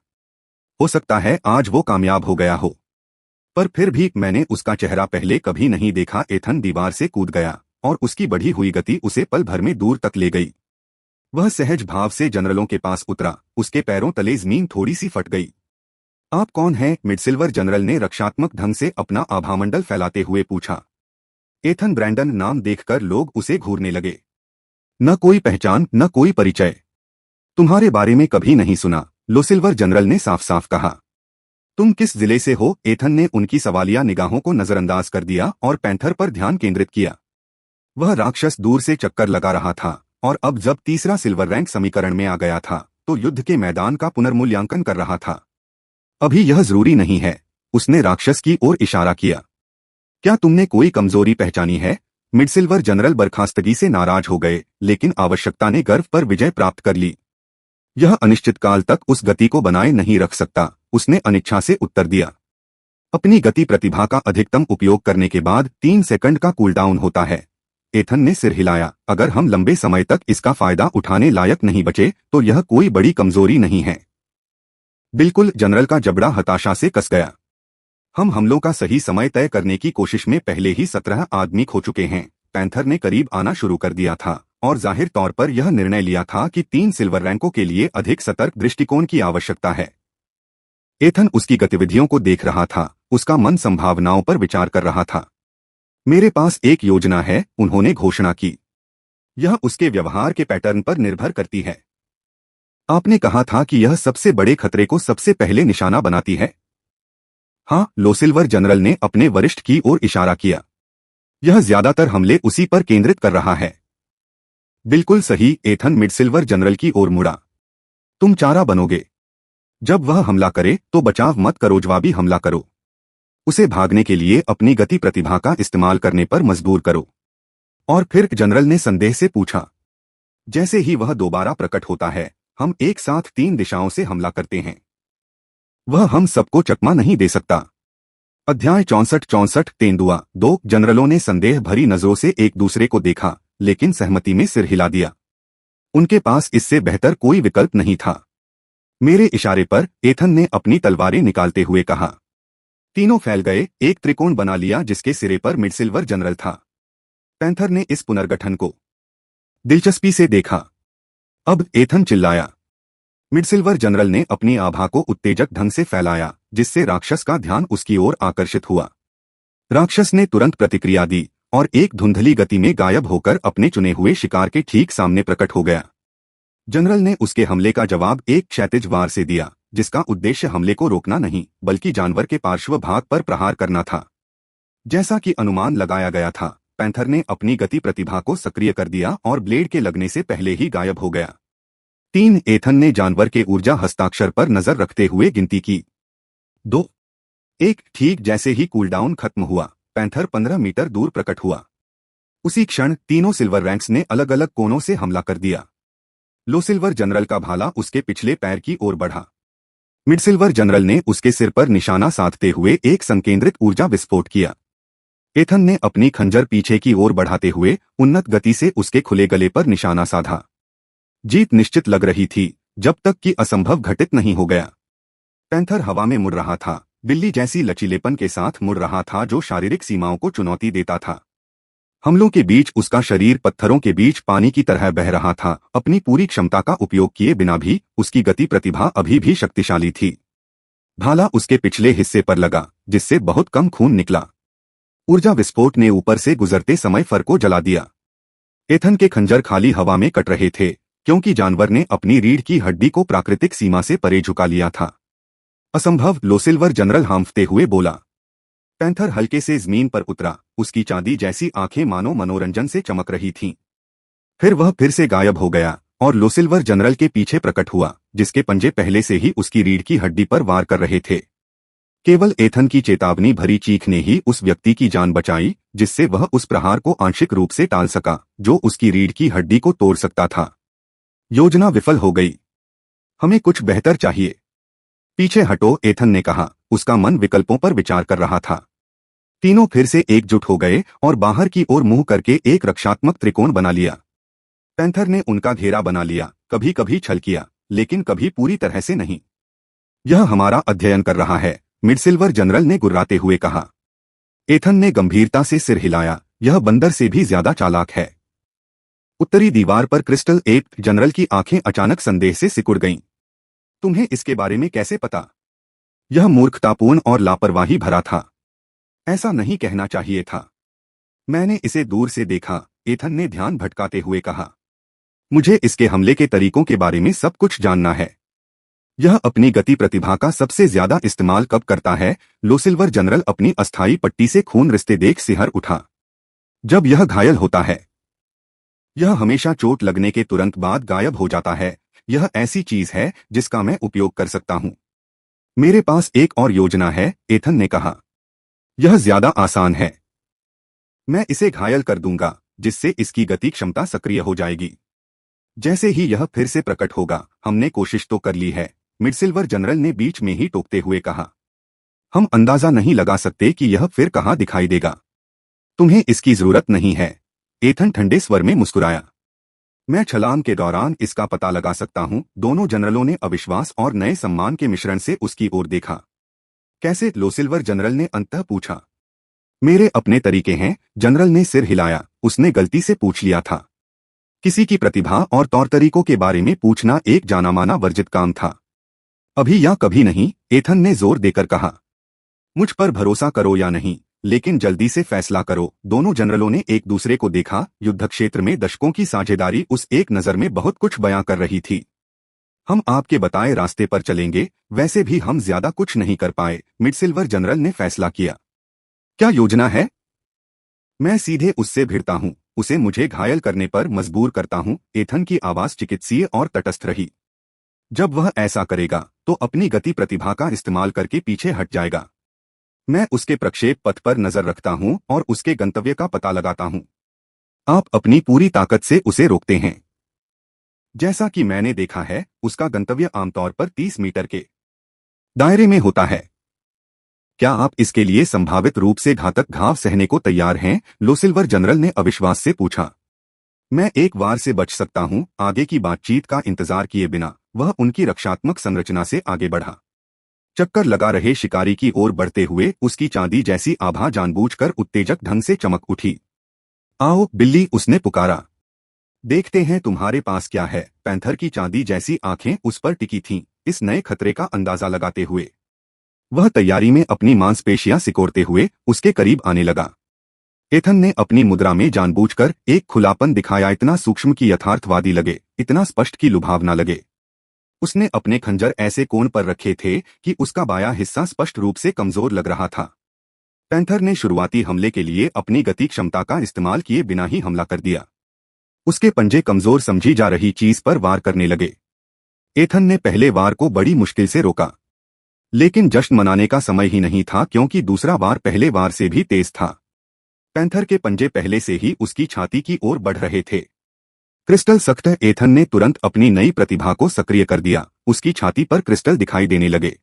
हो सकता है आज वो कामयाब हो गया हो, पर फिर भी मैंने उसका चेहरा पहले कभी नहीं देखा। एथन दीवार से कूद गया और उसकी बढ़ी हुई गति उसे पल भर में दूर तक ले गई। वह सहज भाव से जनरलों के पास उतरा, उसके पैरों तले जमीन थोड़ी सी फट गई। आप कौन हैं? मिडसिल्वर जनरल ने रक्षात्मक ढंग से अपना आभामंडल फैलाते हुए पूछा। एथन ब्रैंडन नाम देखकर लोग उसे घूरने लगे। न कोई पहचान, न कोई परिचय। तुम्हारे बारे में कभी नहीं सुना, लोसिल्वर जनरल ने साफ साफ कहा। तुम किस जिले से हो? एथन ने उनकी सवालिया निगाहों को नजरअंदाज कर दिया और पैंथर पर ध्यान केंद्रित किया। वह राक्षस दूर से चक्कर लगा रहा था और अब जब तीसरा सिल्वर रैंक समीकरण में आ गया था तो युद्ध के मैदान का पुनर्मूल्यांकन कर रहा था। अभी यह जरूरी नहीं है, उसने राक्षस की ओर इशारा किया। क्या तुमने कोई कमजोरी पहचानी है? मिडसिल्वर जनरल बर्खास्तगी से नाराज हो गए, लेकिन आवश्यकता ने गर्व पर विजय प्राप्त कर ली। यह अनिश्चित काल तक उस गति को बनाए नहीं रख सकता, उसने अनिच्छा से उत्तर दिया। अपनी गति प्रतिभा का अधिकतम उपयोग करने के बाद 3 सेकंड का कूलडाउन होता है। एथन ने सिर हिलाया। अगर हम लंबे समय तक इसका फायदा उठाने लायक नहीं बचे तो यह कोई बड़ी कमजोरी नहीं है। बिल्कुल, जनरल का जबड़ा हताशा से कस गया। हम हमलों का सही समय तय करने की कोशिश में पहले ही 17 आदमी खो चुके हैं। पैंथर ने करीब आना शुरू कर दिया था और जाहिर तौर पर यह निर्णय लिया था कि 3 सिल्वर रैंकों के लिए अधिक सतर्क दृष्टिकोण की आवश्यकता है। एथन उसकी गतिविधियों को देख रहा था, उसका मन संभावनाओं पर विचार कर रहा था। मेरे पास एक योजना है, उन्होंने घोषणा की। यह उसके व्यवहार के पैटर्न पर निर्भर करती है। आपने कहा था कि यह सबसे बड़े खतरे को सबसे पहले निशाना बनाती है। हाँ, लोसिल्वर जनरल ने अपने वरिष्ठ की ओर इशारा किया। यह ज्यादातर हमले उसी पर केंद्रित कर रहा है। बिल्कुल सही, एथन मिडसिल्वर जनरल की ओर मुड़ा। तुम चारा बनोगे। जब वह हमला करे तो बचाव मत करो, जवाबी हमला करो। उसे भागने के लिए अपनी गति प्रतिभा का इस्तेमाल करने पर मजबूर करो। और फिर जनरल ने संदेह से पूछा। जैसे ही वह दोबारा प्रकट होता है, हम एक साथ 3 दिशाओं से हमला करते हैं। वह हम सबको चकमा नहीं दे सकता। अध्याय 64 तेंदुआ। 2 जनरलों ने संदेह भरी नजरों से एक दूसरे को देखा, लेकिन सहमति में सिर हिला दिया। उनके पास इससे बेहतर कोई विकल्प नहीं था। मेरे इशारे पर एथन ने अपनी तलवारें निकालते हुए कहा। तीनों फैल गए, एक त्रिकोण बना लिया जिसके सिरे पर मिडसिल्वर जनरल था। पैंथर ने इस पुनर्गठन को दिलचस्पी से देखा। अब एथन चिल्लाया। मिडसिल्वर जनरल ने अपनी आभा को उत्तेजक ढंग से फैलाया, जिससे राक्षस का ध्यान उसकी ओर आकर्षित हुआ। राक्षस ने तुरंत प्रतिक्रिया दी और एक धुंधली गति में गायब होकर अपने चुने हुए शिकार के ठीक सामने प्रकट हो गया। जनरल ने उसके हमले का जवाब एक क्षैतिज वार से दिया, जिसका उद्देश्य हमले को रोकना नहीं बल्कि जानवर के पार्श्व भाग पर प्रहार करना था। जैसा कि अनुमान लगाया गया था, पैंथर ने अपनी गति प्रतिभा को सक्रिय कर दिया और ब्लेड के लगने से पहले ही गायब हो गया। 3 एथन ने जानवर के ऊर्जा हस्ताक्षर पर नजर रखते हुए गिनती की। 2 1 ठीक जैसे ही कूलडाउन खत्म हुआ, पैंथर 15 मीटर दूर प्रकट हुआ। उसी क्षण तीनों सिल्वर रैंक्स ने अलग अलग कोनों से हमला कर दिया। लोसिल्वर जनरल का भाला उसके पिछले पैर की ओर बढ़ा। मिडसिल्वर जनरल ने उसके सिर पर निशाना साधते हुए एक संकेंद्रित ऊर्जा विस्फोट किया। एथन ने अपनी खंजर पीछे की ओर बढ़ाते हुए उन्नत गति से उसके खुले गले पर निशाना साधा। जीत निश्चित लग रही थी, जब तक कि असंभव घटित नहीं हो गया। पैंथर हवा में मुड़ रहा था, बिल्ली जैसी लचीलेपन के साथ मुड़ रहा था जो शारीरिक सीमाओं को चुनौती देता था। हमलों के बीच उसका शरीर पत्थरों के बीच पानी की तरह बह रहा था। अपनी पूरी क्षमता का उपयोग किए बिना भी उसकी गति प्रतिभा अभी भी शक्तिशाली थी। भाला उसके पिछले हिस्से पर लगा, जिससे बहुत कम खून निकला। ऊर्जा विस्फोट ने ऊपर से गुजरते समय फर को जला दिया। एथन के खंजर खाली हवा में कट रहे थे, क्योंकि जानवर ने अपनी रीढ़ की हड्डी को प्राकृतिक सीमा से परे झुका लिया था। असंभव, लोसिल्वर जनरल हांफते हुए बोला। पैंथर हल्के से जमीन पर उतरा, उसकी चांदी जैसी आंखें मानो मनोरंजन से चमक रही थीं। फिर वह फिर से गायब हो गया और लोसिल्वर जनरल के पीछे प्रकट हुआ, जिसके पंजे पहले से ही उसकी रीढ़ की हड्डी पर वार कर रहे थे। केवल एथन की चेतावनी भरी चीख ने ही उस व्यक्ति की जान बचाई, जिससे वह उस प्रहार को आंशिक रूप से टाल सका जो उसकी रीढ़ की हड्डी को तोड़ सकता था। योजना विफल हो गई। हमें कुछ बेहतर चाहिए। पीछे हटो, एथन ने कहा। उसका मन विकल्पों पर विचार कर रहा था। तीनों फिर से एकजुट हो गए और बाहर की ओर मुंह करके एक रक्षात्मक त्रिकोण बना लिया। पैंथर ने उनका घेरा बना लिया, कभी कभी छल किया, लेकिन कभी पूरी तरह से नहीं। यह हमारा अध्ययन कर रहा है, मिडसिल्वर जनरल ने गुर्राते हुए कहा। एथन ने गंभीरता से सिर हिलाया, यह बंदर से भी ज्यादा चालाक है। उत्तरी दीवार पर क्रिस्टल एप जनरल की आंखें अचानक संदेह से सिकुड़ गईं। तुम्हें इसके बारे में कैसे पता? यह मूर्खतापूर्ण और लापरवाही भरा था। ऐसा नहीं कहना चाहिए था। मैंने इसे दूर से देखा, एथन ने ध्यान भटकाते हुए कहा। मुझे इसके हमले के तरीकों के बारे में सब कुछ जानना है। यह अपनी गति प्रतिभा का सबसे ज्यादा इस्तेमाल कब करता है? लोसिल्वर जनरल अपनी अस्थायी पट्टी से खून रिश्ते देख सिहर उठा। जब यह घायल होता है। यह हमेशा चोट लगने के तुरंत बाद गायब हो जाता है। यह ऐसी चीज है जिसका मैं उपयोग कर सकता हूं। मेरे पास एक और योजना है, एथन ने कहा। यह ज्यादा आसान है। मैं इसे घायल कर दूंगा, जिससे इसकी गति क्षमता सक्रिय हो जाएगी। जैसे ही यह फिर से प्रकट होगा, हमने कोशिश तो कर ली है, मिडसिल्वर जनरल ने बीच में ही टोकते हुए कहा। हम अंदाजा नहीं लगा सकते कि यह फिर कहां दिखाई देगा। तुम्हें इसकी जरूरत नहीं है, एथन ठंडे स्वर में मुस्कुराया। मैं छलांग के दौरान इसका पता लगा सकता हूं। दोनों जनरलों ने अविश्वास और नए सम्मान के मिश्रण से उसकी ओर देखा। कैसे? लोसिल्वर जनरल ने अंततः पूछा। मेरे अपने तरीके हैं, जनरल ने सिर हिलाया। उसने गलती से पूछ लिया था। किसी की प्रतिभा और तौर तरीकों के बारे में पूछना एक जानामाना वर्जित काम था। अभी या कभी नहीं, एथन ने जोर देकर कहा। मुझ पर भरोसा करो या नहीं, लेकिन जल्दी से फैसला करो। दोनों जनरलों ने एक दूसरे को देखा। युद्ध क्षेत्र में दशकों की साझेदारी उस एक नजर में बहुत कुछ बयां कर रही थी। हम आपके बताए रास्ते पर चलेंगे, वैसे भी हम ज्यादा कुछ नहीं कर पाए, मिडसिल्वर जनरल ने फैसला किया। क्या योजना है? मैं सीधे उससे भिड़ता हूं, उसे मुझे घायल करने पर मजबूर करता हूं। एथन की आवाज चिकित्सीय और तटस्थ रही। जब वह ऐसा करेगा तो अपनी गति प्रतिभा का इस्तेमाल करके पीछे हट जाएगा। मैं उसके प्रक्षेप पथ पर नजर रखता हूं और उसके गंतव्य का पता लगाता हूं। आप अपनी पूरी ताकत से उसे रोकते हैं। जैसा कि मैंने देखा है, उसका गंतव्य आमतौर पर 30 मीटर के दायरे में होता है। क्या आप इसके लिए संभावित रूप से घातक घाव सहने को तैयार हैं? लोसिल्वर जनरल ने अविश्वास से पूछा। मैं एक वार से बच सकता हूं। आगे की बातचीत का इंतजार किए बिना वह उनकी रक्षात्मक संरचना से आगे बढ़ा। चक्कर लगा रहे शिकारी की ओर बढ़ते हुए उसकी चांदी जैसी आभा जानबूझकर उत्तेजक ढंग से चमक उठी। आओ बिल्ली, उसने पुकारा। देखते हैं तुम्हारे पास क्या है। पैंथर की चांदी जैसी आंखें उस पर टिकी थीं, इस नए खतरे का अंदाजा लगाते हुए। वह तैयारी में अपनी मांसपेशियां सिकोड़ते हुए उसके करीब आने लगा। एथन ने अपनी मुद्रा में जानबूझकर एक खुलापन दिखाया, इतना सूक्ष्म कि यथार्थवादी लगे, इतना स्पष्ट कि लुभावना लगे। उसने अपने खंजर ऐसे कोण पर रखे थे कि उसका बायां हिस्सा स्पष्ट रूप से कमजोर लग रहा था। पैंथर ने शुरुआती हमले के लिए अपनी गति क्षमता का इस्तेमाल किए बिना ही हमला कर दिया। उसके पंजे कमजोर समझी जा रही चीज पर वार करने लगे। एथन ने पहले वार को बड़ी मुश्किल से रोका, लेकिन जश्न मनाने का समय ही नहीं था, क्योंकि दूसरा वार पहले वार से भी तेज था। पैंथर के पंजे पहले से ही उसकी छाती की ओर बढ़ रहे थे। क्रिस्टल सख्त। एथन ने तुरंत अपनी नई प्रतिभा को सक्रिय कर दिया। उसकी छाती पर क्रिस्टल दिखाई देने लगे।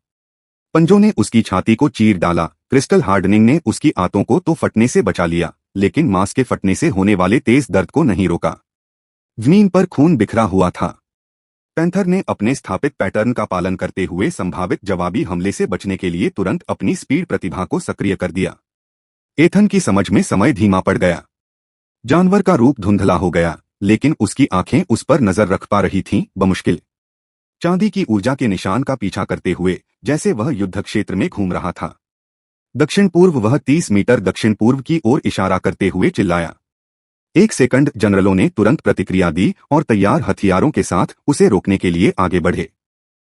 पंजों ने उसकी छाती को चीर डाला। क्रिस्टल हार्डनिंग ने उसकी आंतों को तो फटने से बचा लिया, लेकिन मांस के फटने से होने वाले तेज दर्द को नहीं रोका। जमीन पर खून बिखरा हुआ था। पैंथर ने अपने स्थापित पैटर्न का पालन करते हुए संभावित जवाबी हमले से बचने के लिए तुरंत अपनी स्पीड प्रतिभा को सक्रिय कर दिया। एथन की समझ में समय धीमा पड़ गया। जानवर का रूप धुंधला हो गया, लेकिन उसकी आंखें उस पर नजर रख पा रही थीं, बमुश्किल। चांदी की ऊर्जा के निशान का पीछा करते हुए जैसे वह युद्ध क्षेत्र में घूम रहा था। दक्षिण पूर्व। वह 30 मीटर दक्षिण पूर्व की ओर इशारा करते हुए चिल्लाया। 1 सेकंड। जनरलों ने तुरंत प्रतिक्रिया दी और तैयार हथियारों के साथ उसे रोकने के लिए आगे बढ़े।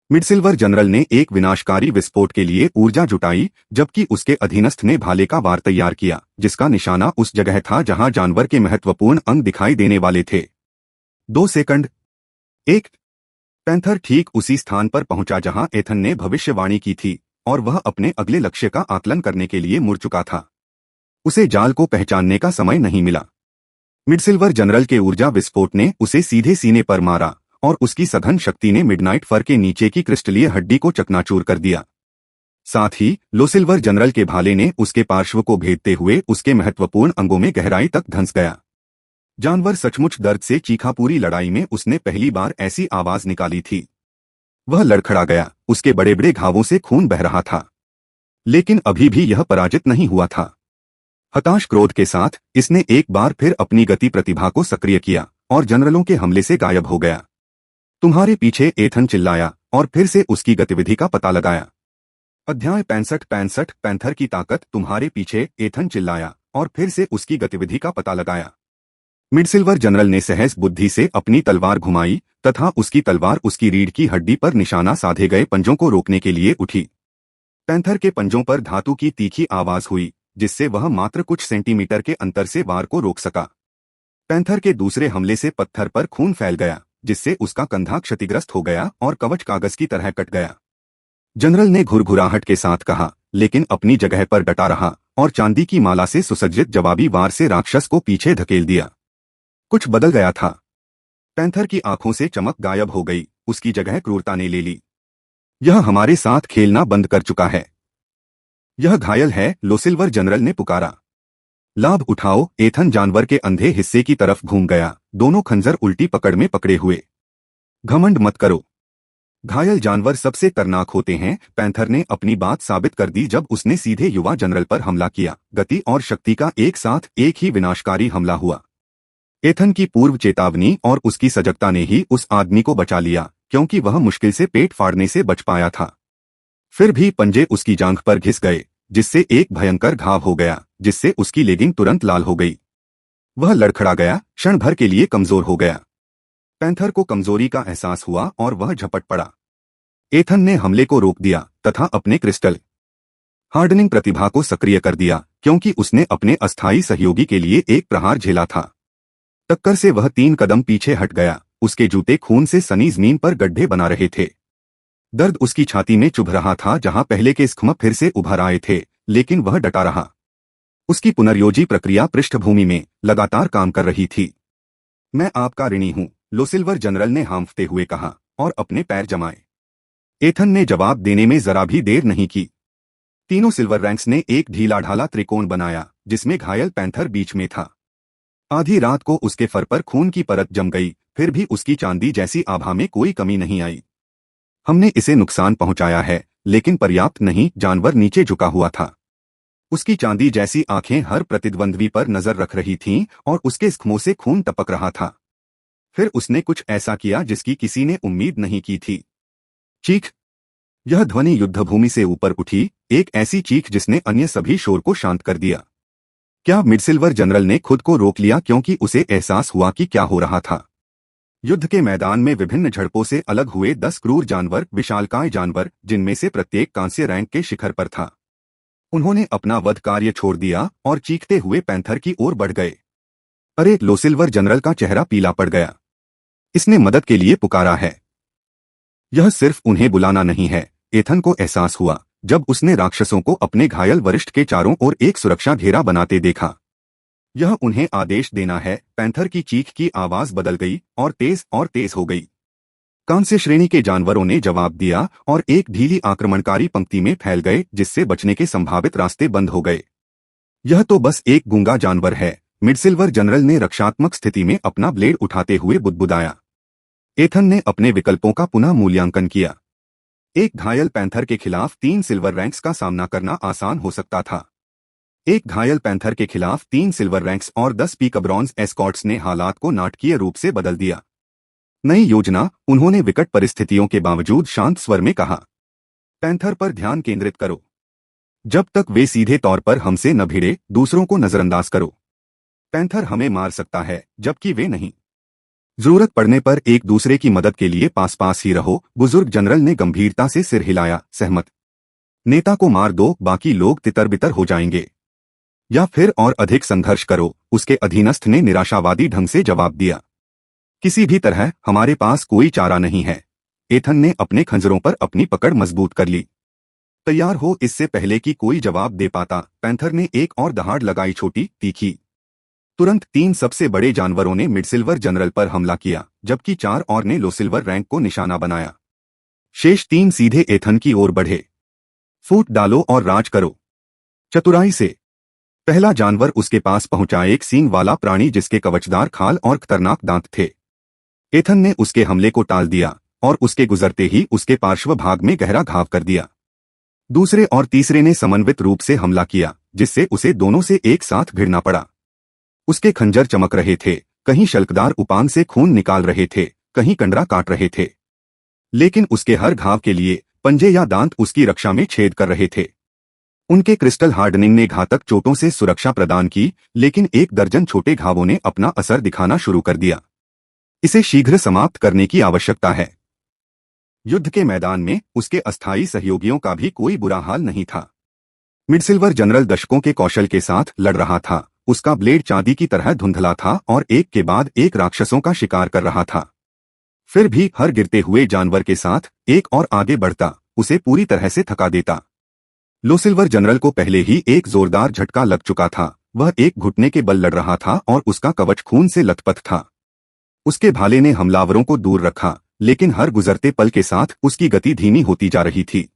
मिडसिल्वर जनरल ने एक विनाशकारी विस्फोट के लिए ऊर्जा जुटाई, जबकि उसके अधीनस्थ ने भाले का वार तैयार किया, जिसका निशाना उस जगह था जहां जानवर के महत्वपूर्ण अंग दिखाई देने वाले थे। 2 सेकंड। 1। पैंथर ठीक उसी स्थान पर पहुंचा जहां एथन ने भविष्यवाणी की थी, और वह अपने अगले लक्ष्य का आकलन करने के लिए मुड़ चुका था। उसे जाल को पहचानने का समय नहीं मिला। मिडसिल्वर जनरल के ऊर्जा विस्फोट ने उसे सीधे सीने पर मारा, और उसकी सघन शक्ति ने मिडनाइट फर के नीचे की क्रिस्टलीय हड्डी को चकनाचूर कर दिया। साथ ही लोसिल्वर जनरल के भाले ने उसके पार्श्व को भेदते हुए उसके महत्वपूर्ण अंगों में गहराई तक धंस गया। जानवर सचमुच दर्द से चीखा। पूरी लड़ाई में उसने पहली बार ऐसी आवाज निकाली थी। वह लड़खड़ा गया, उसके बड़े बड़े घावों से खून बह रहा था, लेकिन अभी भी यह पराजित नहीं हुआ था। हताश क्रोध के साथ इसने एक बार फिर अपनी गति प्रतिभा को सक्रिय किया और जनरलों के हमले से गायब हो गया। तुम्हारे पीछे, एथन चिल्लाया और फिर से उसकी गतिविधि का पता लगाया। अध्याय 65 पैंथर की ताकत। तुम्हारे पीछे, एथन चिल्लाया और फिर से उसकी गतिविधि का पता लगाया। मिडसिल्वर जनरल ने सहज बुद्धि से अपनी तलवार घुमाई तथा उसकी तलवार उसकी रीढ़ की हड्डी पर निशाना साधे गए पंजों को रोकने के लिए उठी। पैंथर के पंजों पर धातु की तीखी आवाज हुई, जिससे वह मात्र कुछ सेंटीमीटर के अंतर से वार को रोक सका। पैंथर के दूसरे हमले से पत्थर पर खून फैल गया, जिससे उसका कंधा क्षतिग्रस्त हो गया और कवच कागज की तरह कट गया। जनरल ने घुरघुराहट के साथ कहा, लेकिन अपनी जगह पर डटा रहा और चांदी की माला से सुसज्जित जवाबी वार से राक्षस को पीछे धकेल दिया। कुछ बदल गया था। पैंथर की आंखों से चमक गायब हो गई, उसकी जगह क्रूरता ने ले ली। यह हमारे साथ खेलना बंद कर चुका है। यह घायल है, लोसिल्वर जनरल ने पुकारा। लाभ उठाओ। एथन जानवर के अंधे हिस्से की तरफ घूम गया, दोनों खंजर उल्टी पकड़ में पकड़े हुए। घमंड मत करो। घायल जानवर सबसे खतरनाक होते हैं। पैंथर ने अपनी बात साबित कर दी जब उसने सीधे युवा जनरल पर हमला किया। गति और शक्ति का एक साथ एक ही विनाशकारी हमला हुआ। एथन की पूर्व चेतावनी और उसकी सजगता ने ही उस आदमी को बचा लिया, क्योंकि वह मुश्किल से पेट फाड़ने से बच पाया था। फिर भी पंजे उसकी जांघ पर घिस गए, जिससे एक भयंकर घाव हो गया, जिससे उसकी लेगिंग तुरंत लाल हो गई। वह लड़खड़ा गया, क्षण भर के लिए कमजोर हो गया। पैंथर को कमजोरी का एहसास हुआ और वह झपट पड़ा। एथन ने हमले को रोक दिया तथा अपने क्रिस्टल हार्डनिंग प्रतिभा को सक्रिय कर दिया, क्योंकि उसने अपने अस्थायी सहयोगी के लिए एक प्रहार झेला था। टक्कर से वह 3 कदम पीछे हट गया। उसके जूते खून से सनी जमीन पर गड्ढे बना रहे थे। दर्द उसकी छाती में चुभ रहा था, जहां पहले के जख्म फिर से उभर आए थे, लेकिन वह डटा रहा। उसकी पुनर्योजी प्रक्रिया पृष्ठभूमि में लगातार काम कर रही थी। मैं आपका ऋणी हूं, लोसिल्वर जनरल ने हांफते हुए कहा और अपने पैर जमाए। एथन ने जवाब देने में जरा भी देर नहीं की। तीनों सिल्वर रैंक्स ने एक ढीला ढाला त्रिकोण बनाया, जिसमें घायल पैंथर बीच में था। आधी रात को उसके फर पर खून की परत जम गई, फिर भी उसकी चांदी जैसी आभा में कोई कमी नहीं आई। हमने इसे नुकसान पहुंचाया है, लेकिन पर्याप्त नहीं। जानवर नीचे झुका हुआ था। उसकी चांदी जैसी आंखें हर प्रतिद्वंद्वी पर नजर रख रही थीं और उसके जख्मों से खून टपक रहा था। फिर उसने कुछ ऐसा किया जिसकी किसी ने उम्मीद नहीं की थी। चीख। यह ध्वनि युद्धभूमि से ऊपर उठी, एक ऐसी चीख जिसने अन्य सभी शोर को शांत कर दिया। क्या मिडसिल्वर जनरल ने खुद को रोक लिया, क्योंकि उसे एहसास हुआ कि क्या हो रहा था। युद्ध के मैदान में विभिन्न झड़पों से अलग हुए 10 क्रूर जानवर, विशालकाय जानवर, जिनमें से प्रत्येक कांस्य रैंक के शिखर पर था। उन्होंने अपना वध कार्य छोड़ दिया और चीखते हुए पैंथर की ओर बढ़ गए। अरे! लोसिल्वर जनरल का चेहरा पीला पड़ गया। इसने मदद के लिए पुकारा है। यह सिर्फ उन्हें बुलाना नहीं है, एथन को एहसास हुआ जब उसने राक्षसों को अपने घायल वरिष्ठ के चारों ओर एक सुरक्षा घेरा बनाते देखा। यह उन्हें आदेश देना है। पैंथर की चीख की आवाज बदल गई और तेज हो गई। कांस्य श्रेणी के जानवरों ने जवाब दिया और एक ढीली आक्रमणकारी पंक्ति में फैल गए, जिससे बचने के संभावित रास्ते बंद हो गए। यह तो बस एक गूंगा जानवर है, मिडसिल्वर जनरल ने रक्षात्मक स्थिति में अपना ब्लेड उठाते हुए बुदबुदाया। एथन ने अपने विकल्पों का पुनः मूल्यांकन किया। एक घायल पैंथर के खिलाफ 3 सिल्वर रैंक्स का सामना करना आसान हो सकता था। एक घायल पैंथर के खिलाफ 3 सिल्वर रैंक्स और 10 पीक ब्रॉन्ज एस्कॉर्ट्स ने हालात को नाटकीय रूप से बदल दिया। नई योजना, उन्होंने विकट परिस्थितियों के बावजूद शांत स्वर में कहा। पैंथर पर ध्यान केंद्रित करो। जब तक वे सीधे तौर पर हमसे न भिड़े, दूसरों को नजरअंदाज करो। पैंथर हमें मार सकता है, जबकि वे नहीं। जरूरत पड़ने पर एक दूसरे की मदद के लिए पास ही रहो। बुजुर्ग जनरल ने गंभीरता से सिर हिलाया। सहमत। नेता को मार दो, बाकी लोग तितर बितर हो जाएंगे। या फिर और अधिक संघर्ष करो, उसके अधीनस्थ ने निराशावादी ढंग से जवाब दिया। किसी भी तरह हमारे पास कोई चारा नहीं है। एथन ने अपने खंजरों पर अपनी पकड़ मजबूत कर ली। तैयार हो। इससे पहले कि कोई जवाब दे पाता, पैंथर ने एक और दहाड़ लगाई, छोटी, तीखी। तुरंत 3 सबसे बड़े जानवरों ने मिडसिल्वर जनरल पर हमला किया, जबकि 4 और ने लोसिल्वर रैंक को निशाना बनाया। शेष 3 सीधे एथन की ओर बढ़े। फूट डालो और राज करो चतुराई से। पहला जानवर उसके पास पहुंचा एक सींग वाला प्राणी जिसके कवचदार खाल और खतरनाक दांत थे। एथन ने उसके हमले को टाल दिया और उसके गुजरते ही उसके पार्श्व भाग में गहरा घाव कर दिया। दूसरे और तीसरे ने समन्वित रूप से हमला किया जिससे उसे दोनों से एक साथ भिड़ना पड़ा। उसके खंजर चमक रहे थे, कहीं शल्कदार उपान से खून निकाल रहे थे, कहीं कंडरा काट रहे थे, लेकिन उसके हर घाव के लिए पंजे या दांत उसकी रक्षा में छेद कर रहे थे। उनके क्रिस्टल हार्डनिंग ने घातक चोटों से सुरक्षा प्रदान की, लेकिन एक दर्जन छोटे घावों ने अपना असर दिखाना शुरू कर दिया। इसे शीघ्र समाप्त करने की आवश्यकता है। युद्ध के मैदान में उसके अस्थायी सहयोगियों का भी कोई बुरा हाल नहीं था। मिडसिल्वर जनरल दशकों के कौशल के साथ लड़ रहा था, उसका ब्लेड चांदी की तरह धुंधला था और एक के बाद एक राक्षसों का शिकार कर रहा था। फिर भी हर गिरते हुए जानवर के साथ एक और आगे बढ़ता उसे पूरी तरह से थका देता। लोसिल्वर जनरल को पहले ही एक जोरदार झटका लग चुका था। वह एक घुटने के बल लड़ रहा था और उसका कवच खून से लथपथ था। उसके भाले ने हमलावरों को दूर रखा, लेकिन हर गुजरते पल के साथ उसकी गति धीमी होती जा रही थी।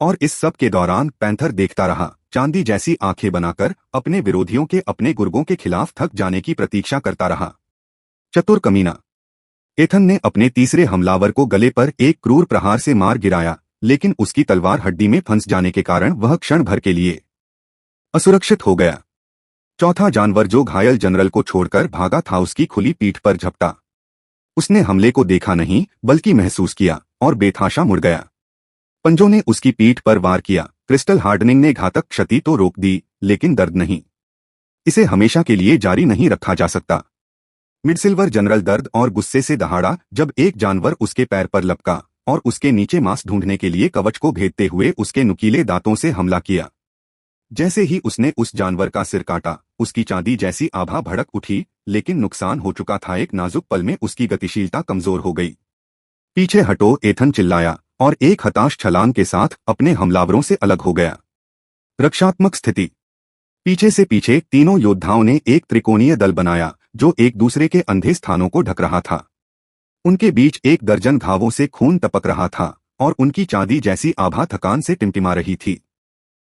और इस सब के दौरान पैंथर देखता रहा, चांदी जैसी आंखें बनाकर अपने विरोधियों के अपने गुर्गों के खिलाफ थक जाने की प्रतीक्षा करता रहा। चतुर कमीना। एथन ने अपने तीसरे हमलावर को गले पर एक क्रूर प्रहार से मार गिराया, लेकिन उसकी तलवार हड्डी में फंस जाने के कारण वह क्षण भर के लिए असुरक्षित हो गया। चौथा जानवर जो घायल जनरल को छोड़कर भागा था उसकी खुली पीठ पर झपटा। उसने हमले को देखा नहीं बल्कि महसूस किया और बेतहाशा मुड़ गया। पंजों ने उसकी पीठ पर वार किया। क्रिस्टल हार्डनिंग ने घातक क्षति तो रोक दी, लेकिन दर्द नहीं। इसे हमेशा के लिए जारी नहीं रखा जा सकता। मिडसिल्वर जनरल दर्द और गुस्से से दहाड़ा जब एक जानवर उसके पैर पर लपका और उसके नीचे मांस ढूंढने के लिए कवच को भेदते हुए उसके नुकीले दांतों से हमला किया। जैसे ही उसने उस जानवर का सिर काटा, उसकी चांदी जैसी आभा भड़क उठी, लेकिन नुकसान हो चुका था। एक नाजुक पल में उसकी गतिशीलता कमजोर हो गई। पीछे हटो, एथन चिल्लाया और एक हताश छलांग के साथ अपने हमलावरों से अलग हो गया। रक्षात्मक स्थिति। पीछे से पीछे तीनों योद्धाओं ने एक त्रिकोणीय दल बनाया जो एक दूसरे के अंधे स्थानों को ढक रहा था। उनके बीच एक दर्जन घावों से खून टपक रहा था और उनकी चांदी जैसी आभा थकान से टिमटिमा रही थी।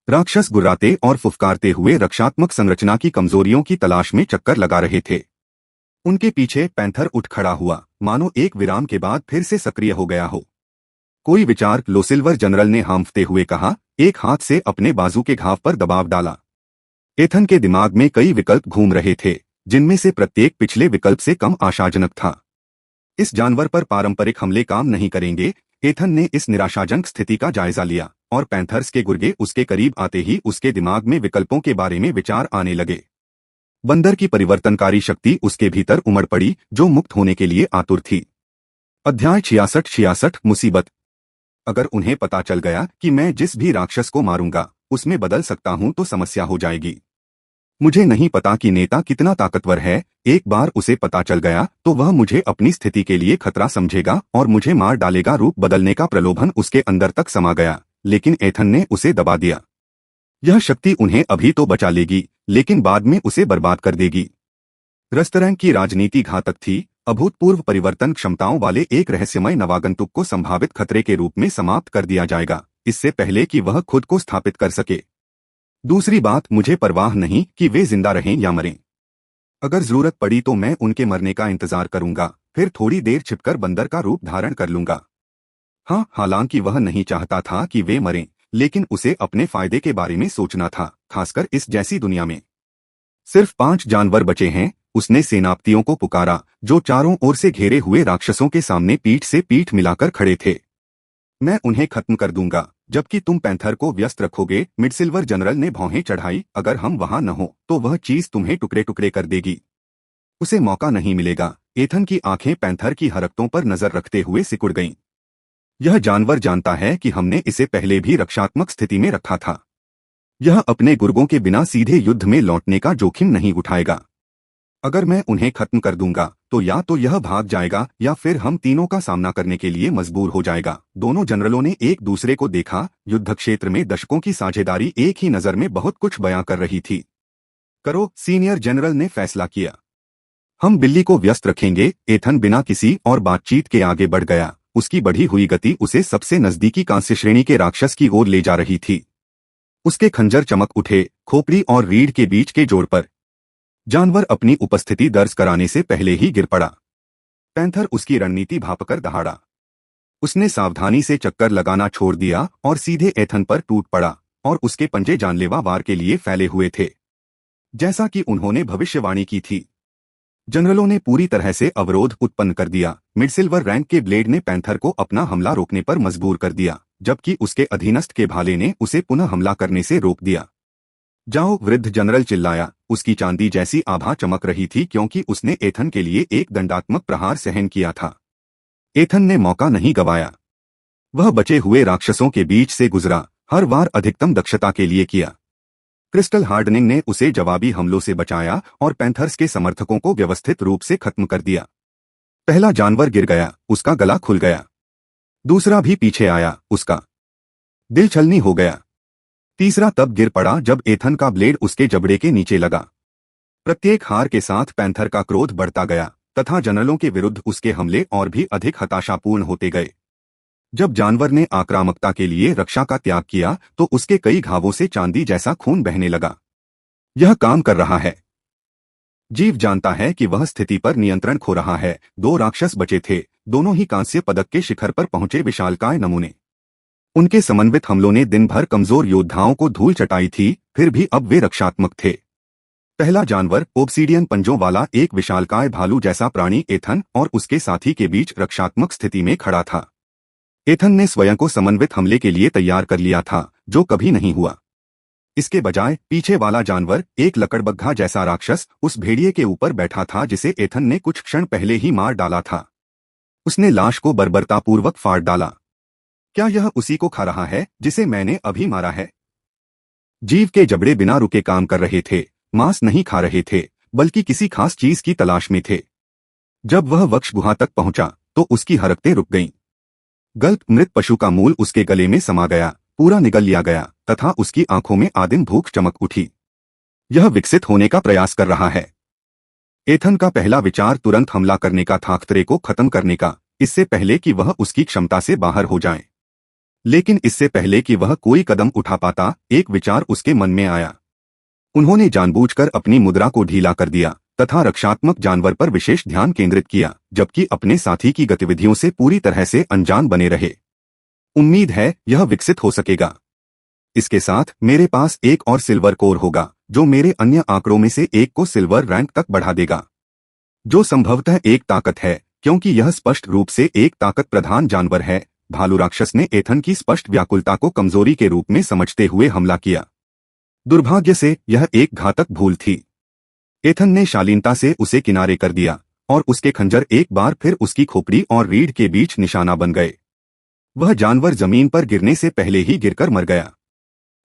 राक्षस गुर्राते और फुफकारते हुए रक्षात्मक संरचना की कमजोरियों की तलाश में चक्कर लगा रहे थे। उनके पीछे पैंथर उठ खड़ा हुआ, मानो एक विराम के बाद फिर से सक्रिय हो गया हो। कोई विचार, लोसिल्वर जनरल ने हांफते हुए कहा, एक हाथ से अपने बाजू के घाव पर दबाव डाला। एथन के दिमाग में कई विकल्प घूम रहे थे, जिनमें से प्रत्येक पिछले विकल्प से कम आशाजनक था। इस जानवर पर पारंपरिक हमले काम नहीं करेंगे। एथन ने इस निराशाजनक स्थिति का जायजा लिया और पैंथर्स के गुर्गे उसके करीब आते ही उसके दिमाग में विकल्पों के बारे में विचार आने लगे। बंदर की परिवर्तनकारी शक्ति उसके भीतर उमड़ पड़ी, जो मुक्त होने के लिए आतुर थी। अध्याय 66 मुसीबत। अगर उन्हें पता चल गया कि मैं जिस भी राक्षस को मारूंगा उसमें बदल सकता हूं तो समस्या हो जाएगी। मुझे नहीं पता कि नेता कितना ताकतवर है। एक बार उसे पता चल गया तो वह मुझे अपनी स्थिति के लिए खतरा समझेगा और मुझे मार डालेगा। रूप बदलने का प्रलोभन उसके अंदर तक समा गया, लेकिन एथन ने उसे दबा दिया। यह शक्ति उन्हें अभी तो बचा लेगी, लेकिन बाद में उसे बर्बाद कर देगी। रेस्तरां की राजनीति घातक थी। अभूतपूर्व परिवर्तन क्षमताओं वाले एक रहस्यमय नवागंतुक को संभावित खतरे के रूप में समाप्त कर दिया जाएगा, इससे पहले कि वह खुद को स्थापित कर सके। दूसरी बात, मुझे परवाह नहीं कि वे जिंदा रहें या मरें। अगर जरूरत पड़ी तो मैं उनके मरने का इंतजार करूंगा, फिर थोड़ी देर छिपकर बंदर का रूप धारण कर लूंगा। हाँ, हालांकि वह नहीं चाहता था कि वे मरें, लेकिन उसे अपने फायदे के बारे में सोचना था, खासकर इस जैसी दुनिया में। सिर्फ 5 जानवर बचे हैं, उसने सेनापतियों को पुकारा, जो चारों ओर से घेरे हुए राक्षसों के सामने पीठ से पीठ मिलाकर खड़े थे। मैं उन्हें खत्म कर दूंगा, जबकि तुम पैंथर को व्यस्त रखोगे। मिडसिल्वर जनरल ने भौहें चढ़ाई। अगर हम वहां न हो तो वह चीज तुम्हें टुकड़े टुकड़े कर देगी। उसे मौका नहीं मिलेगा। एथन की आंखें पैंथर की हरकतों पर नजर रखते हुए सिकुड़ गईं। यह जानवर जानता है कि हमने इसे पहले भी रक्षात्मक स्थिति में रखा था। यह अपने गुर्गों के बिना सीधे युद्ध में लौटने का जोखिम नहीं उठाएगा। अगर मैं उन्हें खत्म कर दूंगा तो या तो यह भाग जाएगा या फिर हम तीनों का सामना करने के लिए मजबूर हो जाएगा। दोनों जनरलों ने एक दूसरे को देखा। युद्ध क्षेत्र में दशकों की साझेदारी एक ही नजर में बहुत कुछ बयां कर रही थी। करो, सीनियर जनरल ने फैसला किया। हम बिल्ली को व्यस्त रखेंगे। एथन बिना किसी और बातचीत के आगे बढ़ गया उसकी बढ़ी हुई गति उसे सबसे नजदीकी कांस्य श्रेणी के राक्षस की ओर ले जा रही थी। उसके खंजर चमक उठे, खोपड़ी और रीढ़ के बीच के जोड़ पर। जानवर अपनी उपस्थिति दर्ज कराने से पहले ही गिर पड़ा। पैंथर उसकी रणनीति भांपकर दहाड़ा। उसने सावधानी से चक्कर लगाना छोड़ दिया और सीधे एथन पर टूट पड़ा, और उसके पंजे जानलेवा वार के लिए फैले हुए थे, जैसा कि उन्होंने भविष्यवाणी की थी। जनरलों ने पूरी तरह से अवरोध उत्पन्न कर दिया। मिडसिल्वर रैंक के ब्लेड ने पैंथर को अपना हमला रोकने पर मजबूर कर दिया, जबकि उसके अधीनस्थ के भाले ने उसे पुनः हमला करने से रोक दिया। जाओ, वृद्ध जनरल चिल्लाया। उसकी चांदी जैसी आभा चमक रही थी क्योंकि उसने एथन के लिए एक दंडात्मक प्रहार सहन किया था। एथन ने मौका नहीं गंवाया। वह बचे हुए राक्षसों के बीच से गुजरा, हर वार अधिकतम दक्षता के लिए किया। क्रिस्टल हार्डनिंग ने उसे जवाबी हमलों से बचाया और पैंथर्स के समर्थकों को व्यवस्थित रूप से खत्म कर दिया। पहला जानवर गिर गया, उसका गला खुल गया। दूसरा भी पीछे आया, उसका दिल छलनी हो गया। तीसरा तब गिर पड़ा जब एथन का ब्लेड उसके जबड़े के नीचे लगा। प्रत्येक हार के साथ पैंथर का क्रोध बढ़ता गया तथा जनरलों के विरुद्ध उसके हमले और भी अधिक हताशापूर्ण होते गए। जब जानवर ने आक्रामकता के लिए रक्षा का त्याग किया तो उसके कई घावों से चांदी जैसा खून बहने लगा। यह काम कर रहा है। जीव जानता है कि वह स्थिति पर नियंत्रण खो रहा है। 2 राक्षस बचे थे, दोनों ही कांस्य पदक के शिखर पर पहुंचे विशालकाय नमूने। उनके समन्वित हमलों ने दिन भर कमजोर योद्धाओं को धूल चटाई थी, फिर भी अब वे रक्षात्मक थे। पहला जानवर ओब्सीडियन पंजों वाला एक विशालकाय भालू जैसा प्राणी एथन और उसके साथी के बीच रक्षात्मक स्थिति में खड़ा था। एथन ने स्वयं को समन्वित हमले के लिए तैयार कर लिया था, जो कभी नहीं हुआ। इसके बजाय पीछे वाला जानवर, एक लकड़बग्घा जैसा राक्षस, उस भेड़िए के ऊपर बैठा था जिसे एथन ने कुछ क्षण पहले ही मार डाला था। उसने लाश को बर्बरतापूर्वक फाड़ डाला। क्या यह उसी को खा रहा है जिसे मैंने अभी मारा है? जीव के जबड़े बिना रुके काम कर रहे थे, मांस नहीं खा रहे थे, बल्कि किसी खास चीज की तलाश में थे। जब वह वक्ष गुहा तक पहुंचा तो उसकी हरकतें रुक गईं। गल्प मृत पशु का मूल उसके गले में समा गया, पूरा निगल लिया गया तथा उसकी आंखों में आदिम भूख चमक उठी। यह विकसित होने का प्रयास कर रहा है। एथन का पहला विचार तुरंत हमला करने का था, खतरे को खत्म करने का, इससे पहले कि वह उसकी क्षमता से बाहर हो जाए। लेकिन इससे पहले कि वह कोई कदम उठा पाता, एक विचार उसके मन में आया। उन्होंने जानबूझकर अपनी मुद्रा को ढीला कर दिया तथा रक्षात्मक जानवर पर विशेष ध्यान केंद्रित किया, जबकि अपने साथी की गतिविधियों से पूरी तरह से अनजान बने रहे। उम्मीद है यह विकसित हो सकेगा। इसके साथ मेरे पास एक और सिल्वर कोर होगा, जो मेरे अन्य आंकड़ों में से एक को सिल्वर रैंक तक बढ़ा देगा, जो संभवतः एक ताकत है, क्योंकि यह स्पष्ट रूप से एक ताकत प्रधान जानवर है। भालू राक्षस ने एथन की स्पष्ट व्याकुलता को कमजोरी के रूप में समझते हुए हमला किया। दुर्भाग्य से यह एक घातक भूल थी। एथन ने शालीनता से उसे किनारे कर दिया और उसके खंजर एक बार फिर उसकी खोपड़ी और रीढ़ के बीच निशाना बन गए। वह जानवर जमीन पर गिरने से पहले ही गिरकर मर गया।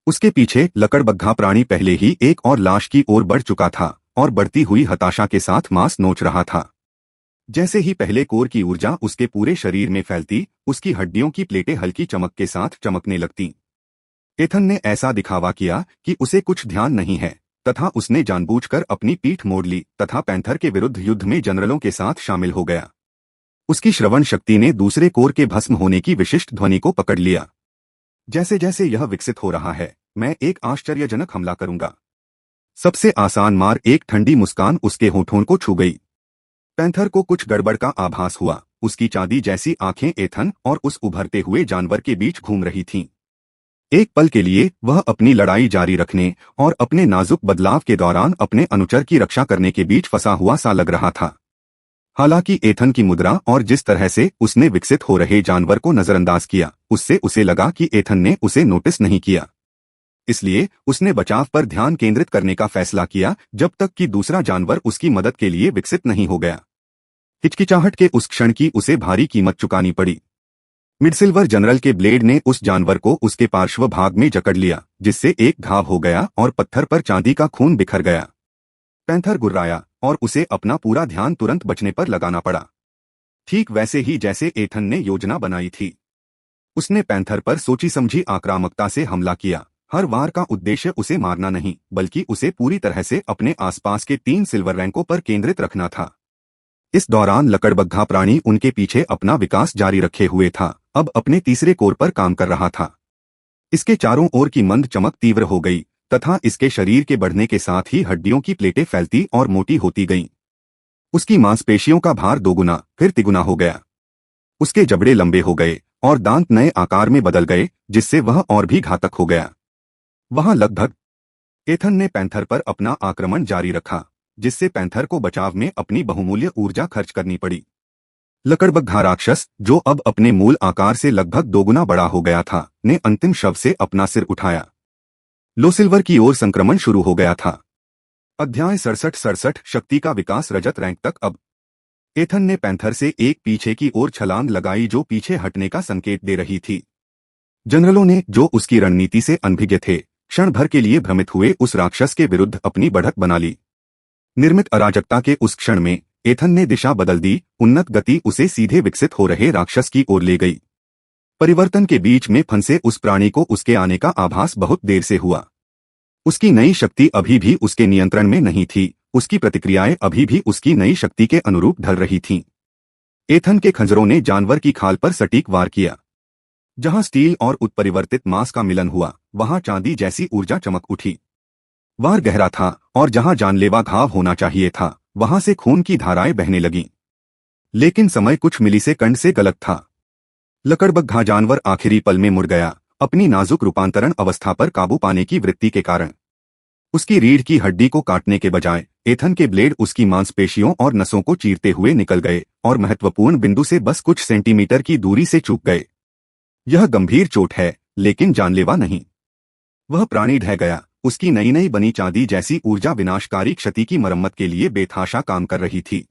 उसके पीछे लकड़बग्घा प्राणी पहले ही एक और लाश की ओर बढ़ चुका था और बढ़ती हुई हताशा के साथ मांस नोच रहा था। जैसे ही पहले कोर की ऊर्जा उसके पूरे शरीर में फैलती, उसकी हड्डियों की प्लेटें हल्की चमक के साथ चमकने लगतीं। एथन ने ऐसा दिखावा किया कि उसे कुछ ध्यान नहीं है तथा उसने जानबूझकर अपनी पीठ मोड़ ली तथा पैंथर के विरुद्ध युद्ध में जनरलों के साथ शामिल हो गया। उसकी श्रवण शक्ति ने दूसरे कोर के भस्म होने की विशिष्ट ध्वनि को पकड़ लिया। जैसे जैसे यह विकसित हो रहा है, मैं एक आश्चर्यजनक हमला करूंगा। सबसे आसान मार एक ठंडी मुस्कान उसके होठों को छू गई। पैंथर को कुछ गड़बड़ का आभास हुआ। उसकी चांदी जैसी आंखें एथन और उस उभरते हुए जानवर के बीच घूम रही थीं। एक पल के लिए वह अपनी लड़ाई जारी रखने और अपने नाजुक बदलाव के दौरान अपने अनुचर की रक्षा करने के बीच फंसा हुआ सा लग रहा था। हालांकि एथन की मुद्रा और जिस तरह से उसने विकसित हो रहे जानवर को नजरअंदाज किया, उससे उसे लगा कि एथन ने उसे नोटिस नहीं किया। इसलिए उसने बचाव पर ध्यान केंद्रित करने का फैसला किया जब तक कि दूसरा जानवर उसकी मदद के लिए विकसित नहीं हो गया। हिचकिचाहट के उस क्षण की उसे भारी कीमत चुकानी पड़ी। मिडसिल्वर जनरल के ब्लेड ने उस जानवर को उसके पार्श्व भाग में जकड़ लिया, जिससे एक घाव हो गया और पत्थर पर चांदी का खून बिखर गया। पैंथर गुर्राया और उसे अपना पूरा ध्यान तुरंत बचने पर लगाना पड़ा, ठीक वैसे ही जैसे एथन ने योजना बनाई थी। उसने पैंथर पर सोची समझी आक्रामकता से हमला किया। हर वार का उद्देश्य उसे मारना नहीं, बल्कि उसे पूरी तरह से अपने आसपास के 3 सिल्वर रैंकों पर केंद्रित रखना था। इस दौरान लकड़बग्घा प्राणी उनके पीछे अपना विकास जारी रखे हुए था, अब अपने तीसरे कोर पर काम कर रहा था। इसके चारों ओर की मंद चमक तीव्र हो गई तथा इसके शरीर के बढ़ने के साथ ही हड्डियों की प्लेटें फैलती और मोटी होती गईं। उसकी मांसपेशियों का भार दोगुना फिर तिगुना हो गया। उसके जबड़े लंबे हो गए और दांत नए आकार में बदल गए, जिससे वह और भी घातक हो गया। वहां लगभग एथन ने पैंथर पर अपना आक्रमण जारी रखा, जिससे पैंथर को बचाव में अपनी बहुमूल्य ऊर्जा खर्च करनी पड़ी। लकड़बग्घा राक्षस, जो अब अपने मूल आकार से लगभग दोगुना बड़ा हो गया था, ने अंतिम शव से अपना सिर उठाया। लोसिल्वर की ओर संक्रमण शुरू हो गया था। अध्याय 67 शक्ति का विकास रजत रैंक तक। अब एथन ने पैंथर से एक पीछे की ओर छलांग लगाई जो पीछे हटने का संकेत दे रही थी। जनरलों ने, जो उसकी रणनीति से अनभिज्ञ थे, क्षण भर के लिए भ्रमित हुए उस राक्षस के विरुद्ध अपनी बढ़त बना ली। निर्मित अराजकता के उस क्षण में एथन ने दिशा बदल दी। उन्नत गति उसे सीधे विकसित हो रहे राक्षस की ओर ले गई। परिवर्तन के बीच में फंसे उस प्राणी को उसके आने का आभास बहुत देर से हुआ। उसकी नई शक्ति अभी भी उसके नियंत्रण में नहीं थी, उसकी प्रतिक्रियाएं अभी भी उसकी नई शक्ति के अनुरूप ढल रही थीं। एथन के खंजरों ने जानवर की खाल पर सटीक वार किया। जहां स्टील और उत्परिवर्तित मांस का मिलन हुआ, वहां चांदी जैसी ऊर्जा चमक उठी। वार गहरा था और जहां जानलेवा घाव होना चाहिए था, वहां से खून की धाराएं बहने लगीं। लेकिन समय कुछ मिलीसेकंड से गलत था। लकड़बग्घा जानवर आखिरी पल में मुड़ गया, अपनी नाजुक रूपांतरण अवस्था पर काबू पाने की वृत्ति के कारण। उसकी रीढ़ की हड्डी को काटने के बजाय एथन के ब्लेड उसकी मांसपेशियों और नसों को चीरते हुए निकल गए और महत्वपूर्ण बिंदु से बस कुछ सेंटीमीटर की दूरी से चूक गए। यह गंभीर चोट है, लेकिन जानलेवा नहीं। वह प्राणी ढह गया। उसकी नई नई बनी चांदी जैसी ऊर्जा विनाशकारी क्षति की मरम्मत के लिए बेतहाशा काम कर रही थी।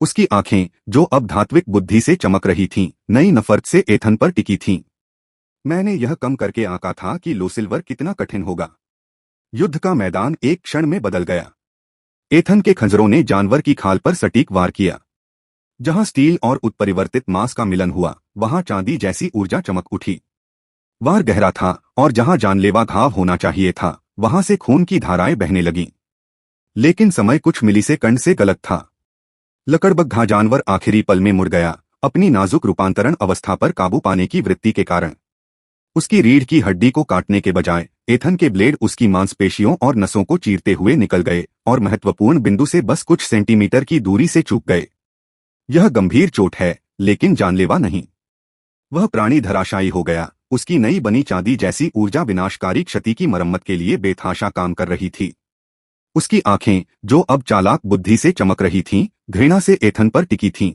उसकी आंखें, जो अब धात्विक बुद्धि से चमक रही थीं, नई नफरत से एथन पर टिकी थीं। मैंने यह कम करके आंका था कि लोसिल्वर कितना कठिन होगा। युद्ध का मैदान एक क्षण में बदल गया। एथन के खंजरों ने जानवर की खाल पर सटीक वार किया। जहां स्टील और उत्परिवर्तित मांस का मिलन हुआ, वहां चांदी जैसी ऊर्जा चमक उठी। वार गहरा था और जहां जानलेवा घाव होना चाहिए था, वहां से खून की धाराएं बहने लगीं। लेकिन समय कुछ मिलीसेकंड से गलत था। लकड़बग्घा जानवर आखिरी पल में मुड़ गया, अपनी नाजुक रूपांतरण अवस्था पर काबू पाने की वृत्ति के कारण। उसकी रीढ़ की हड्डी को काटने के बजाय एथन के ब्लेड उसकी मांसपेशियों और नसों को चीरते हुए निकल गए और महत्वपूर्ण बिंदु से बस कुछ सेंटीमीटर की दूरी से चूक गए। यह गंभीर चोट है, लेकिन जानलेवा नहीं। वह प्राणी धराशायी हो गया। उसकी नई बनी चांदी जैसी ऊर्जा विनाशकारी क्षति की मरम्मत के लिए बेतहाशा काम कर रही थी। उसकी आंखें, जो अब चालाक बुद्धि से चमक रही थीं, घृणा से एथन पर टिकी थीं।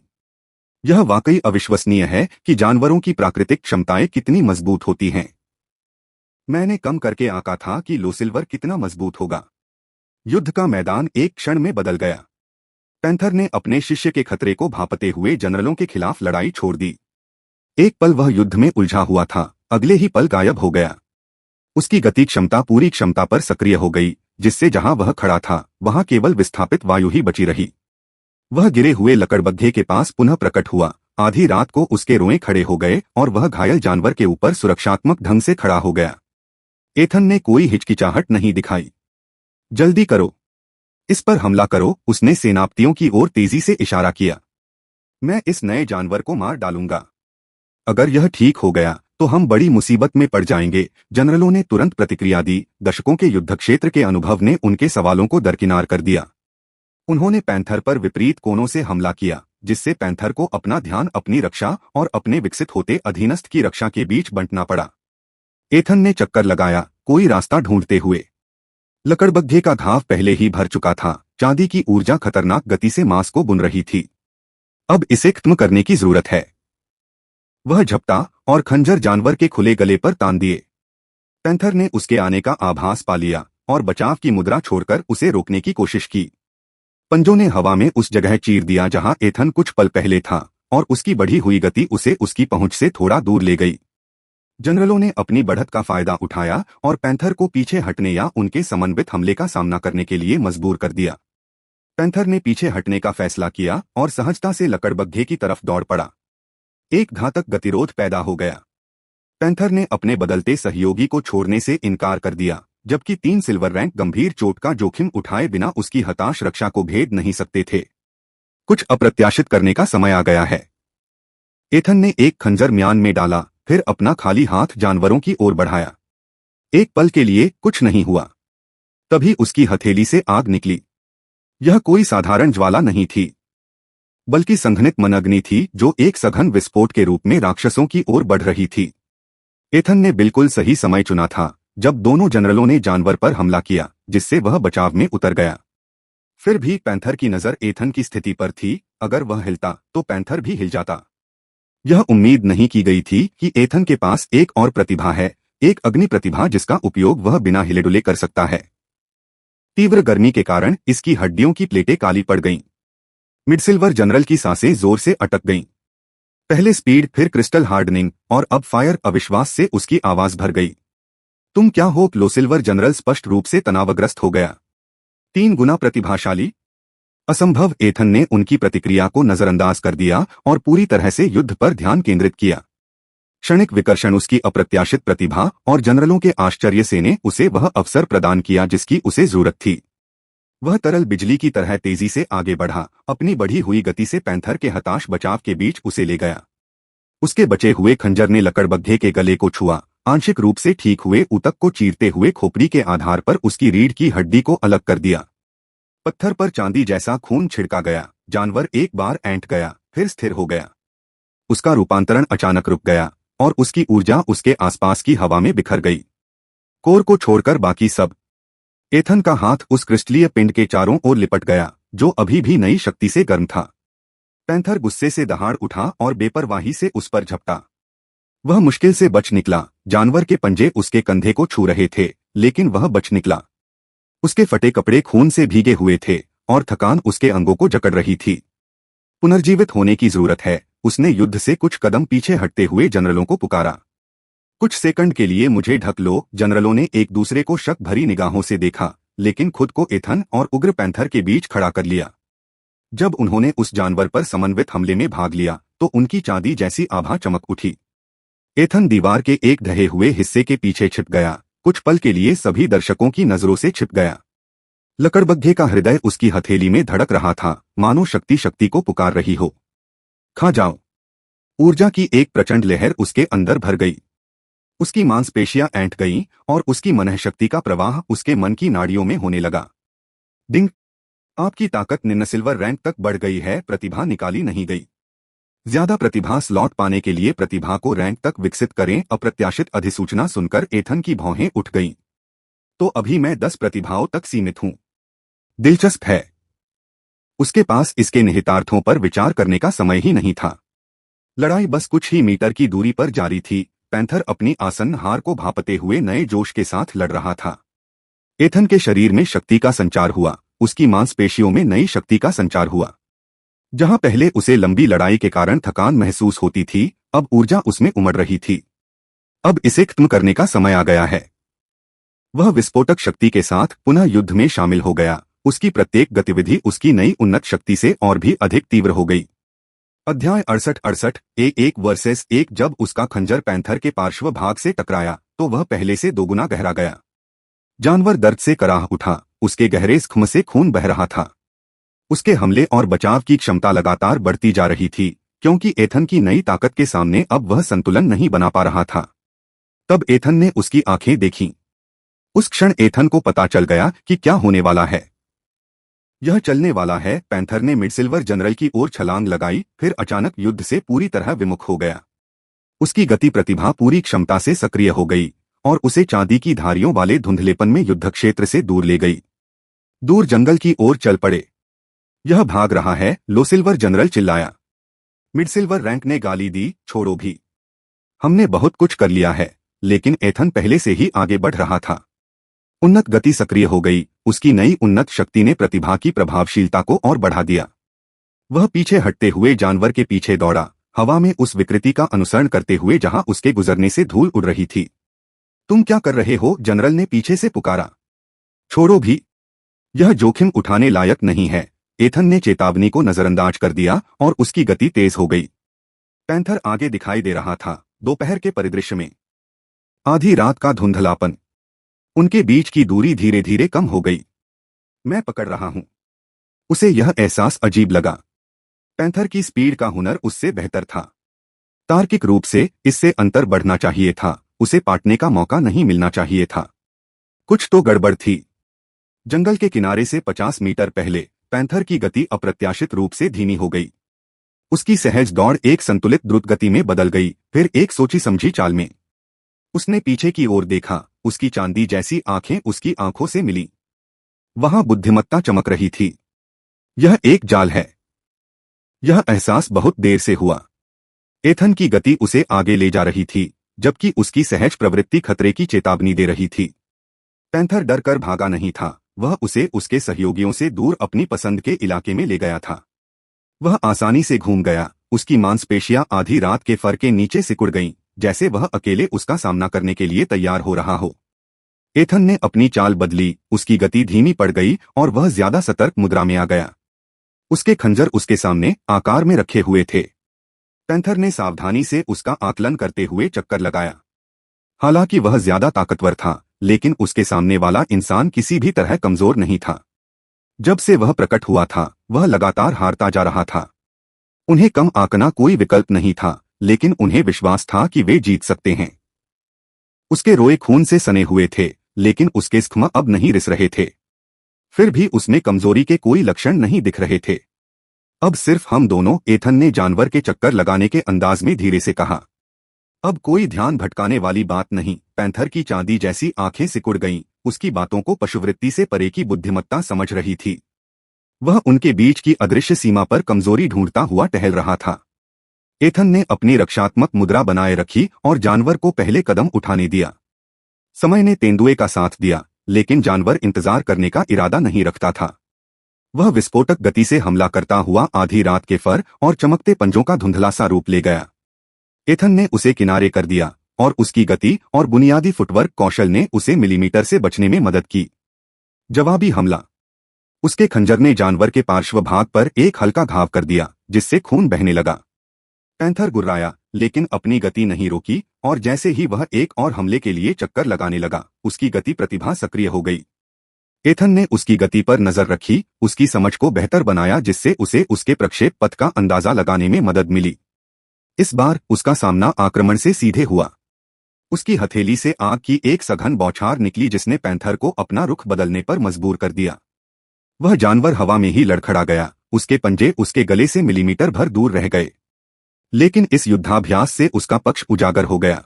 यह वाकई अविश्वसनीय है कि जानवरों की प्राकृतिक क्षमताएं कितनी मजबूत होती हैं। मैंने कम करके आंका था कि लोसिल्वर कितना मजबूत होगा। युद्ध का मैदान एक क्षण में बदल गया। पैंथर ने अपने शिष्य के खतरे को भांपते हुए जनरलों के खिलाफ लड़ाई छोड़ दी। एक पल वह युद्ध में उलझा हुआ था, अगले ही पल गायब हो गया। उसकी गति क्षमता पूरी क्षमता पर सक्रिय हो गई, जिससे जहां वह खड़ा था, वहां केवल विस्थापित वायु ही बची रही। वह गिरे हुए लकड़बग्घे के पास पुनः प्रकट हुआ। आधी रात को उसके रोए खड़े हो गए और वह घायल जानवर के ऊपर सुरक्षात्मक ढंग से खड़ा हो गया। एथन ने कोई हिचकिचाहट नहीं दिखाई। जल्दी करो, इस पर हमला करो, उसने सेनापतियों की ओर तेजी से इशारा किया। मैं इस नए जानवर को मार डालूंगा। अगर यह ठीक हो गया तो हम बड़ी मुसीबत में पड़ जाएंगे। जनरलों ने तुरंत प्रतिक्रिया दी। दशकों के युद्धक्षेत्र के अनुभव ने उनके सवालों को दरकिनार कर दिया। उन्होंने पैंथर पर विपरीत कोनों से हमला किया, जिससे पैंथर को अपना ध्यान अपनी रक्षा और अपने विकसित होते अधीनस्थ की रक्षा के बीच बंटना पड़ा। एथन ने चक्कर लगाया, कोई रास्ता ढूंढते हुए। लकड़बग्घे का घाव पहले ही भर चुका था। चांदी की ऊर्जा खतरनाक गति से मांस को बुन रही थी। अब इसे खत्म करने की जरूरत है। वह झपटा और खंजर जानवर के खुले गले पर तान दिए। पैंथर ने उसके आने का आभास पा लिया और बचाव की मुद्रा छोड़कर उसे रोकने की कोशिश की। पंजों ने हवा में उस जगह चीर दिया जहां एथन कुछ पल पहले था, और उसकी बढ़ी हुई गति उसे उसकी पहुंच से थोड़ा दूर ले गई। जनरलों ने अपनी बढ़त का फायदा उठाया और पैंथर को पीछे हटने या उनके समन्वित हमले का सामना करने के लिए मजबूर कर दिया। पैंथर ने पीछे हटने का फैसला किया और सहजता से लकड़बग्घे की तरफ दौड़ पड़ा। एक घातक गतिरोध पैदा हो गया। पैंथर ने अपने बदलते सहयोगी को छोड़ने से इनकार कर दिया, जबकि 3 सिल्वर रैंक गंभीर चोट का जोखिम उठाए बिना उसकी हताश रक्षा को भेद नहीं सकते थे। कुछ अप्रत्याशित करने का समय आ गया है। एथन ने एक खंजर म्यान में डाला, फिर अपना खाली हाथ जानवरों की ओर बढ़ाया। एक पल के लिए कुछ नहीं हुआ। तभी उसकी हथेली से आग निकली। यह कोई साधारण ज्वाला नहीं थी, बल्कि संघनित मनअग्नि थी जो एक सघन विस्फोट के रूप में राक्षसों की ओर बढ़ रही थी। एथन ने बिल्कुल सही समय चुना था, जब दोनों जनरलों ने जानवर पर हमला किया, जिससे वह बचाव में उतर गया। फिर भी पैंथर की नजर एथन की स्थिति पर थी। अगर वह हिलता तो पैंथर भी हिल जाता। यह उम्मीद नहीं की गई थी कि एथन के पास एक और प्रतिभा है, एक अग्नि प्रतिभा जिसका उपयोग वह बिना हिले डुले कर सकता है। तीव्र गर्मी के कारण इसकी हड्डियों की प्लेटें काली पड़ गईं। मिडसिल्वर जनरल की सांसें जोर से अटक गईं। पहले स्पीड, फिर क्रिस्टल हार्डनिंग और अब फायर। अविश्वास से उसकी आवाज भर गई। तुम क्या हो? लोसिल्वर जनरल स्पष्ट रूप से तनावग्रस्त हो गया। 3 गुना प्रतिभाशाली? असंभव। एथन ने उनकी प्रतिक्रिया को नजरअंदाज कर दिया और पूरी तरह से युद्ध पर ध्यान केंद्रित किया। क्षणिक विकर्षण, उसकी अप्रत्याशित प्रतिभा और जनरलों के आश्चर्य से ने उसे वह अवसर प्रदान किया जिसकी उसे जरूरत थी। वह तरल बिजली की तरह तेजी से आगे बढ़ा, अपनी बढ़ी हुई गति से पैंथर के हताश बचाव के बीच उसे ले गया। उसके बचे हुए खंजर ने लकड़बग्घे के गले को छुआ, आंशिक रूप से ठीक हुए ऊतक को चीरते हुए खोपड़ी के आधार पर उसकी रीढ़ की हड्डी को अलग कर दिया। पत्थर पर चांदी जैसा खून छिड़का गया। जानवर एक बार ऐंठ गया, फिर स्थिर हो गया। उसका रूपांतरण अचानक रुक गया और उसकी ऊर्जा उसके आसपास की हवा में बिखर गई। कोर को छोड़कर बाकी सब। एथन का हाथ उस क्रिस्टलीय पिंड के चारों ओर लिपट गया, जो अभी भी नई शक्ति से गर्म था। पैंथर गुस्से से दहाड़ उठा और बेपरवाही से उस पर झपटा। वह मुश्किल से बच निकला। जानवर के पंजे उसके कंधे को छू रहे थे, लेकिन वह बच निकला। उसके फटे कपड़े खून से भीगे हुए थे और थकान उसके अंगों को जकड़ रही थी। पुनर्जीवित होने की जरूरत है। उसने युद्ध से कुछ कदम पीछे हटते हुए जनरलों को पुकारा। कुछ सेकंड के लिए मुझे ढक लो। जनरलों ने एक दूसरे को शक भरी निगाहों से देखा, लेकिन खुद को एथन और उग्र पैंथर के बीच खड़ा कर लिया। जब उन्होंने उस जानवर पर समन्वित हमले में भाग लिया तो उनकी चांदी जैसी आभा चमक उठी। एथन दीवार के एक ढहे हुए हिस्से के पीछे छिप गया, कुछ पल के लिए सभी दर्शकों की नजरों से छिप गया। लकड़बग्घे का हृदय उसकी हथेली में धड़क रहा था, मानो शक्ति शक्ति को पुकार रही हो। खा जाओ। ऊर्जा की एक प्रचंड लहर उसके अंदर भर गई। उसकी मांसपेशियां ऐंठ गईं और उसकी मनःशक्ति का प्रवाह उसके मन की नाड़ियों में होने लगा। डिंग। आपकी ताकत निम्न रैंक तक बढ़ गई है। प्रतिभा निकाली नहीं गई। ज्यादा प्रतिभा स्लॉट पाने के लिए प्रतिभा को रैंक तक विकसित करें। अप्रत्याशित अधिसूचना सुनकर एथन की भौहें उठ गईं। तो अभी मैं 10 प्रतिभाओं तक सीमित हूं। दिलचस्प है। उसके पास इसके निहितार्थों पर विचार करने का समय ही नहीं था। लड़ाई बस कुछ ही मीटर की दूरी पर जारी थी। पैंथर अपनी आसन्न हार को भांपते हुए नए जोश के साथ लड़ रहा था। एथन के शरीर में शक्ति का संचार हुआ, उसकी मांसपेशियों में नई शक्ति का संचार हुआ। जहां पहले उसे लंबी लड़ाई के कारण थकान महसूस होती थी, अब ऊर्जा उसमें उमड़ रही थी। अब इसे खत्म करने का समय आ गया है। वह विस्फोटक शक्ति के साथ पुनः युद्ध में शामिल हो गया। उसकी प्रत्येक गतिविधि उसकी नई उन्नत शक्ति से और भी अधिक तीव्र हो गई। अध्याय 68 एक वर्सेस 1। जब उसका खंजर पैंथर के पार्श्व भाग से टकराया तो वह पहले से 2 गुना गहरा गया। जानवर दर्द से कराह उठा, उसके गहरे स्खम से खून बह रहा था। उसके हमले और बचाव की क्षमता लगातार बढ़ती जा रही थी, क्योंकि एथन की नई ताकत के सामने अब वह संतुलन नहीं बना पा रहा था। तब एथन ने उसकी आंखें देखीं। उस क्षण एथन को पता चल गया कि क्या होने वाला है। यह चलने वाला है। पैंथर ने मिडसिल्वर जनरल की ओर छलांग लगाई, फिर अचानक युद्ध से पूरी तरह विमुख हो गया। उसकी गति प्रतिभा पूरी क्षमता से सक्रिय हो गई और उसे चांदी की धारियों वाले धुंधलेपन में युद्ध क्षेत्र से दूर ले गई। दूर जंगल की ओर चल पड़े। यह भाग रहा है, लोसिल्वर जनरल चिल्लाया। मिडसिल्वर रैंक ने गाली दी, छोड़ो भी। हमने बहुत कुछ कर लिया है। लेकिन एथन पहले से ही आगे बढ़ रहा था। उन्नत गति सक्रिय हो गई। उसकी नई उन्नत शक्ति ने प्रतिभा की प्रभावशीलता को और बढ़ा दिया। वह पीछे हटते हुए जानवर के पीछे दौड़ा, हवा में उस विकृति का अनुसरण करते हुए जहां उसके गुजरने से धूल उड़ रही थी। तुम क्या कर रहे हो? जनरल ने पीछे से पुकारा। छोड़ो भी। यह जोखिम उठाने लायक नहीं है। एथन ने चेतावनी को नजरअंदाज कर दिया और उसकी गति तेज हो गई। पैंथर आगे दिखाई दे रहा था, दोपहर के परिदृश्य में। आधी रात का धुंधलापन। उनके बीच की दूरी धीरे धीरे कम हो गई। मैं पकड़ रहा हूं। उसे यह एहसास अजीब लगा। पैंथर की स्पीड का हुनर उससे बेहतर था। तार्किक रूप से इससे अंतर बढ़ना चाहिए था, उसे पाटने का मौका नहीं मिलना चाहिए था। कुछ तो गड़बड़ थी। जंगल के किनारे से 50 मीटर पहले पैंथर की गति अप्रत्याशित रूप से धीमी हो गई। उसकी सहज दौड़ एक संतुलित द्रुत गति में बदल गई, फिर एक सोची समझी चाल में। उसने पीछे की ओर देखा, उसकी चांदी जैसी आंखें उसकी आंखों से मिली। वहां बुद्धिमत्ता चमक रही थी। यह एक जाल है। यह एहसास बहुत देर से हुआ। एथन की गति उसे आगे ले जा रही थी, जबकि उसकी सहज प्रवृत्ति खतरे की चेतावनी दे रही थी। पैंथर डर कर भागा नहीं था, वह उसे उसके सहयोगियों से दूर अपनी पसंद के इलाके में ले गया था। वह आसानी से घूम गया, उसकी मांसपेशियां आधी रात के फर के नीचे सिकुड़ गईं, जैसे वह अकेले उसका सामना करने के लिए तैयार हो रहा हो। एथन ने अपनी चाल बदली, उसकी गति धीमी पड़ गई और वह ज्यादा सतर्क मुद्रा में आ गया। उसके खंजर उसके सामने आकार में रखे हुए थे। पैंथर ने सावधानी से उसका आकलन करते हुए चक्कर लगाया। हालांकि वह ज्यादा ताकतवर था, लेकिन उसके सामने वाला इंसान किसी भी तरह कमजोर नहीं था। जब से वह प्रकट हुआ था, वह लगातार हारता जा रहा था। उन्हें कम आंकना कोई विकल्प नहीं था, लेकिन उन्हें विश्वास था कि वे जीत सकते हैं। उसके रोए खून से सने हुए थे, लेकिन उसके स्ख्म अब नहीं रिस रहे थे। फिर भी उसमें कमजोरी के कोई लक्षण नहीं दिख रहे थे। अब सिर्फ हम दोनों, एथन ने जानवर के चक्कर लगाने के अंदाज में धीरे से कहा। अब कोई ध्यान भटकाने वाली बात नहीं। पैंथर की चांदी जैसी आंखें सिकुड़ गईं, उसकी बातों को पशुवृत्ति से परे की बुद्धिमत्ता समझ रही थी। वह उनके बीच की अदृश्य सीमा पर कमजोरी ढूंढता हुआ टहल रहा था। एथन ने अपनी रक्षात्मक मुद्रा बनाए रखी और जानवर को पहले कदम उठाने दिया। समय ने तेंदुए का साथ दिया, लेकिन जानवर इंतजार करने का इरादा नहीं रखता था। वह विस्फोटक गति से हमला करता हुआ आधी रात के फर और चमकते पंजों का धुंधला सा रूप ले गया। एथन ने उसे किनारे कर दिया और उसकी गति और बुनियादी फुटवर्क कौशल ने उसे मिलीमीटर से बचने में मदद की। जवाबी हमला। उसके खंजर ने जानवर के पार्श्व भाग पर एक हल्का घाव कर दिया, जिससे खून बहने लगा। पैंथर गुर्राया, लेकिन अपनी गति नहीं रोकी, और जैसे ही वह एक और हमले के लिए चक्कर लगाने लगा, उसकी गति प्रतिभा सक्रिय हो गई। एथन ने उसकी गति पर नजर रखी, उसकी समझ को बेहतर बनाया, जिससे उसे उसके प्रक्षेप पथ का अंदाजा लगाने में मदद मिली। इस बार उसका सामना आक्रमण से सीधे हुआ। उसकी हथेली से आग की एक सघन बौछार निकली, जिसने पैंथर को अपना रुख बदलने पर मजबूर कर दिया। वह जानवर हवा में ही लड़खड़ा गया, उसके पंजे उसके गले से मिलीमीटर भर दूर रह गए। लेकिन इस युद्धाभ्यास से उसका पक्ष उजागर हो गया।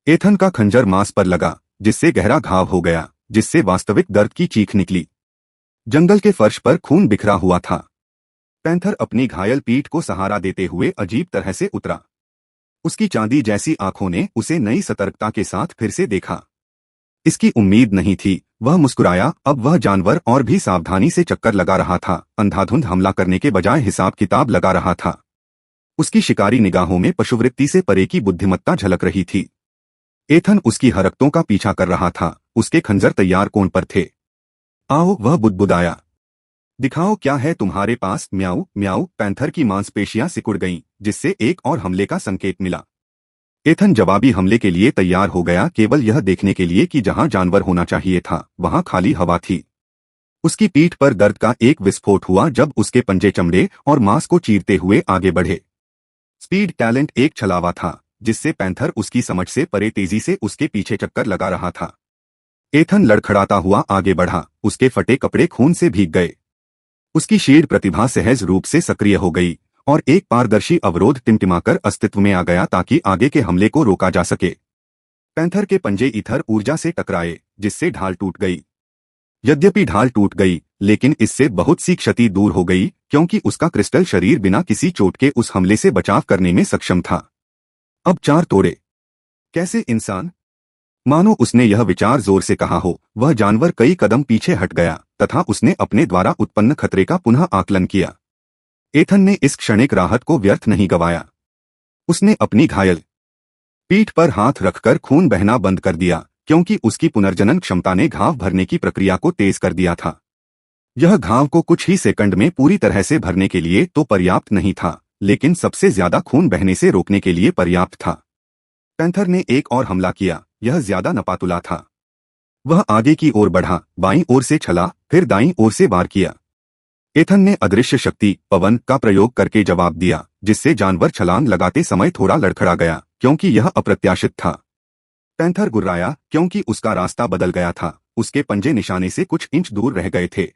एथन का खंजर मांस पर लगा, जिससे गहरा घाव हो गया, जिससे वास्तविक दर्द की चीख निकली। जंगल के फर्श पर खून बिखरा हुआ था। पैंथर अपनी घायल पीठ को सहारा देते हुए अजीब तरह से उतरा। उसकी चांदी जैसी आंखों ने उसे नई सतर्कता के साथ फिर से देखा। इसकी उम्मीद नहीं थी। वह मुस्कुराया। अब वह जानवर और भी सावधानी से चक्कर लगा रहा था, अंधाधुंध हमला करने के बजाय हिसाब किताब लगा रहा था। उसकी शिकारी निगाहों में पशुवृत्ति से परे की बुद्धिमत्ता झलक रही थी। एथन उसकी हरकतों का पीछा कर रहा था, उसके खंजर तैयार कोण पर थे। आओ, वह बुदबुदाया। दिखाओ क्या है तुम्हारे पास। म्याऊ म्याऊ। पैंथर की मांसपेशियां सिकुड़ गईं, जिससे एक और हमले का संकेत मिला। एथन जवाबी हमले के लिए तैयार हो गया, केवल यह देखने के लिए कि जहां जानवर होना चाहिए था, वहां खाली हवा थी। उसकी पीठ पर दर्द का एक विस्फोट हुआ जब उसके पंजे चमड़े और मांस को चीरते हुए आगे बढ़े। स्पीड टैलेंट एक छलावा था, जिससे पैंथर उसकी समझ से परे तेजी से उसके पीछे चक्कर लगा रहा था। एथन लड़खड़ाता हुआ आगे बढ़ा, उसके फटे कपड़े खून से भीग गए। उसकी शीर्ण प्रतिभा सहज रूप से सक्रिय हो गई और एक पारदर्शी अवरोध टिमटिमाकर अस्तित्व में आ गया ताकि आगे के हमले को रोका जा सके। पैंथर के पंजे ईथर ऊर्जा से टकराए, जिससे ढाल टूट गई। यद्यपि ढाल टूट गई, लेकिन इससे बहुत सी क्षति दूर हो गई, क्योंकि उसका क्रिस्टल शरीर बिना किसी चोट के उस हमले से बचाव करने में सक्षम था। अब चार तोड़े। कैसे इंसान? मानो उसने यह विचार जोर से कहा हो। वह जानवर कई कदम पीछे हट गया तथा उसने अपने द्वारा उत्पन्न खतरे का पुनः आकलन किया। एथन ने इस क्षणिक राहत को व्यर्थ नहीं गवाया। उसने अपनी घायल पीठ पर हाथ रखकर खून बहना बंद कर दिया, क्योंकि उसकी पुनर्जनन क्षमता ने घाव भरने की प्रक्रिया को तेज कर दिया था। यह घाव को कुछ ही सेकंड में पूरी तरह से भरने के लिए तो पर्याप्त नहीं था, लेकिन सबसे ज्यादा खून बहने से रोकने के लिए पर्याप्त था। पैंथर ने एक और हमला किया। यह ज्यादा नपातुला था। वह आगे की ओर बढ़ा, बाईं ओर से छला, फिर दाईं ओर से वार किया। एथन ने अदृश्य शक्ति पवन का प्रयोग करके जवाब दिया, जिससे जानवर छलांग लगाते समय थोड़ा लड़खड़ा गया, क्योंकि यह अप्रत्याशित था। पैंथर गुर्राया क्योंकि उसका रास्ता बदल गया था। उसके पंजे निशाने से कुछ इंच दूर रह गए थे।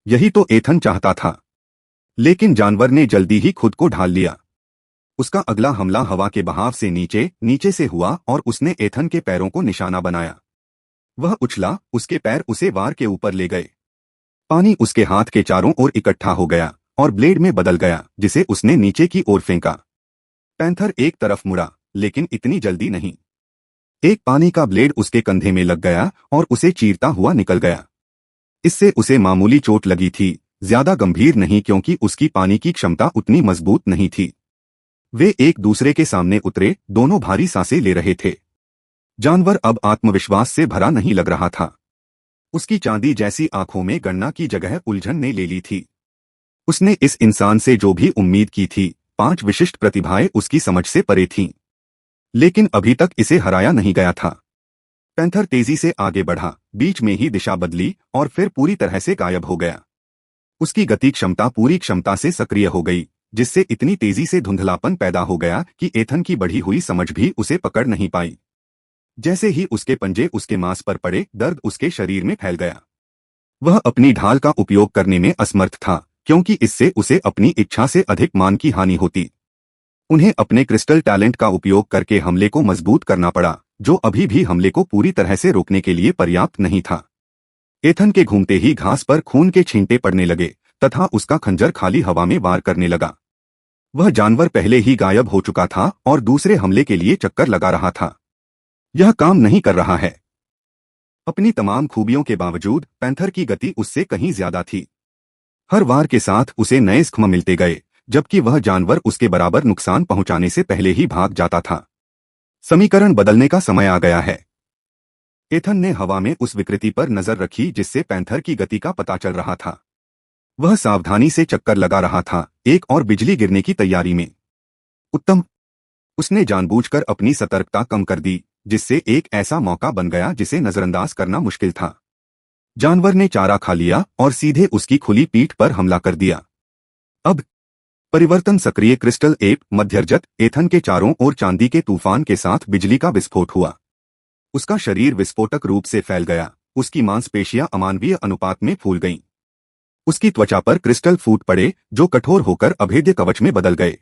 यही तो एथन चाहता था। लेकिन जानवर ने जल्दी ही खुद को ढाल लिया। उसका अगला हमला हवा के बहाव से नीचे नीचे से हुआ और उसने एथन के पैरों को निशाना बनाया। वह उछला, उसके पैर उसे वार के ऊपर ले गए। पानी उसके हाथ के चारों ओर इकट्ठा हो गया और ब्लेड में बदल गया, जिसे उसने नीचे की ओर फेंका। पैंथर एक तरफ मुड़ा, लेकिन इतनी जल्दी नहीं। एक पानी का ब्लेड उसके कंधे में लग गया और उसे चीरता हुआ निकल गया। इससे उसे मामूली चोट लगी थी, ज्यादा गंभीर नहीं, क्योंकि उसकी पानी की क्षमता उतनी मजबूत नहीं थी। वे एक दूसरे के सामने उतरे, दोनों भारी सांसें ले रहे थे। जानवर अब आत्मविश्वास से भरा नहीं लग रहा था। उसकी चांदी जैसी आंखों में गणना की जगह उलझन ने ले ली थी। उसने इस इंसान से जो भी उम्मीद की थी, 5 विशिष्ट प्रतिभाएं उसकी समझ से परे थीं। लेकिन अभी तक इसे हराया नहीं गया था। पैंथर तेजी से आगे बढ़ा, बीच में ही दिशा बदली और फिर पूरी तरह से गायब हो गया। उसकी गति क्षमता पूरी क्षमता से सक्रिय हो गई, जिससे इतनी तेजी से धुंधलापन पैदा हो गया कि एथन की बढ़ी हुई समझ भी उसे पकड़ नहीं पाई। जैसे ही उसके पंजे उसके मांस पर पड़े, दर्द उसके शरीर में फैल गया। वह अपनी ढाल का उपयोग करने में असमर्थ था, क्योंकि इससे उसे अपनी इच्छा से अधिक मान की हानि होती। उन्हें अपने क्रिस्टल टैलेंट का उपयोग करके हमले को मजबूत करना पड़ा, जो अभी भी हमले को पूरी तरह से रोकने के लिए पर्याप्त नहीं था। एथन के घूमते ही घास पर खून के छींटे पड़ने लगे तथा उसका खंजर खाली हवा में वार करने लगा। वह जानवर पहले ही गायब हो चुका था और दूसरे हमले के लिए चक्कर लगा रहा था। यह काम नहीं कर रहा है। अपनी तमाम खूबियों के बावजूद पैंथर की गति उससे कहीं ज्यादा थी। हर वार के साथ उसे नए जख्म मिलते गए, जबकि वह जानवर उसके बराबर नुकसान पहुंचाने से पहले ही भाग जाता था। समीकरण बदलने का समय आ गया है। एथन ने हवा में उस विकृति पर नजर रखी जिससे पैंथर की गति का पता चल रहा था। वह सावधानी से चक्कर लगा रहा था, एक और बिजली गिरने की तैयारी में। उत्तम। उसने जानबूझकर अपनी सतर्कता कम कर दी, जिससे एक ऐसा मौका बन गया जिसे नजरअंदाज करना मुश्किल था। जानवर ने चारा खा लिया और सीधे उसकी खुली पीठ पर हमला कर दिया। अब परिवर्तन सक्रिय क्रिस्टल एप मध्यरजत एथन के चारों ओर चांदी के तूफान के साथ बिजली का विस्फोट हुआ। उसका शरीर विस्फोटक रूप से फैल गया, उसकी मांसपेशियां अमानवीय अनुपात में फूल गईं। उसकी त्वचा पर क्रिस्टल फूट पड़े, जो कठोर होकर अभेद्य कवच में बदल गए।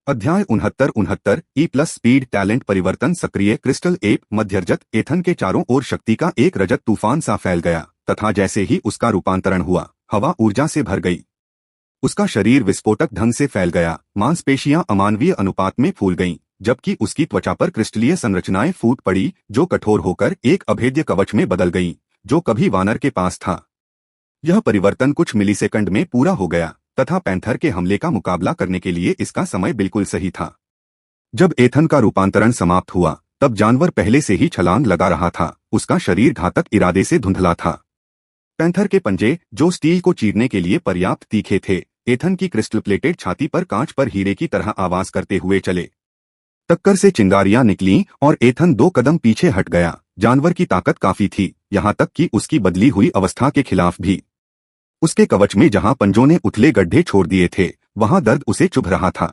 अध्याय 69 ई+ स्पीड टैलेंट परिवर्तन सक्रिय क्रिस्टल एप मध्यरजत एथन के चारों ओर शक्ति का एक रजत तूफान सा फैल गया तथा जैसे ही उसका रूपांतरण हुआ, हवा ऊर्जा से भर गई। उसका शरीर विस्फोटक ढंग से फैल गया, मांसपेशियां अमानवीय अनुपात में फूल गईं, जबकि उसकी त्वचा पर क्रिस्टलीय संरचनाएं फूट पड़ी, जो कठोर होकर एक अभेद्य कवच में बदल गईं, जो कभी वानर के पास था। यह परिवर्तन कुछ मिलीसेकंड में पूरा हो गया तथा पैंथर के हमले का मुकाबला करने के लिए इसका समय बिल्कुल सही था। जब एथन का रूपांतरण समाप्त हुआ, तब जानवर पहले से ही छलांग लगा रहा था। उसका शरीर घातक इरादे से धुंधला था। पैंथर के पंजे, जो स्टील को चीरने के लिए पर्याप्त तीखे थे, एथन की क्रिस्टल प्लेटेड छाती पर कांच पर हीरे की तरह आवाज करते हुए चले। टक्कर से चिंगारियां निकलीं और एथन 2 कदम पीछे हट गया। जानवर की ताकत काफी थी, यहां तक कि उसकी बदली हुई अवस्था के खिलाफ भी। उसके कवच में जहां पंजों ने उथले गड्ढे छोड़ दिए थे, वहां दर्द उसे चुभ रहा था।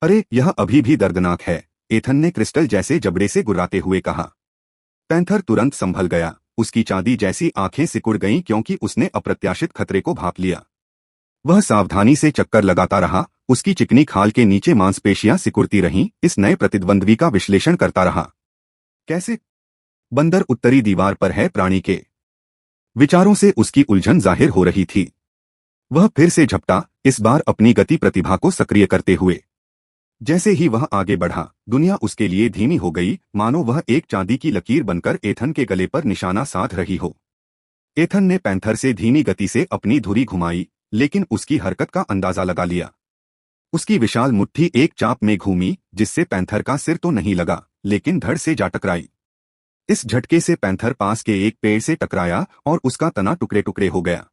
अरे, यह अभी भी दर्दनाक है, एथन ने क्रिस्टल जैसे जबड़े से गुर्राते हुए कहा। पैंथर तुरंत संभल गया। उसकी चांदी जैसी आंखें सिकुड़ गईं, क्योंकि उसने अप्रत्याशित खतरे को भांप लिया। वह सावधानी से चक्कर लगाता रहा, उसकी चिकनी खाल के नीचे मांसपेशियां सिकुड़ती रहीं, इस नए प्रतिद्वंद्वी का विश्लेषण करता रहा। कैसे? बंदर उत्तरी दीवार पर है, प्राणी के विचारों से उसकी उलझन जाहिर हो रही थी। वह फिर से झपटा, इस बार अपनी गति प्रतिभा को सक्रिय करते हुए। जैसे ही वह आगे बढ़ा, दुनिया उसके लिए धीमी हो गई, मानो वह एक चांदी की लकीर बनकर एथन के गले पर निशाना साध रही हो। एथन ने पैंथर से धीमी गति से अपनी धुरी घुमाई, लेकिन उसकी हरकत का अंदाजा लगा लिया। उसकी विशाल मुट्ठी एक चाप में घूमी, जिससे पैंथर का सिर तो नहीं लगा, लेकिन धड़ से जा टकराई। इस झटके से पैंथर पास के एक पेड़ से टकराया और उसका तना टुकड़े टुकड़े हो गया।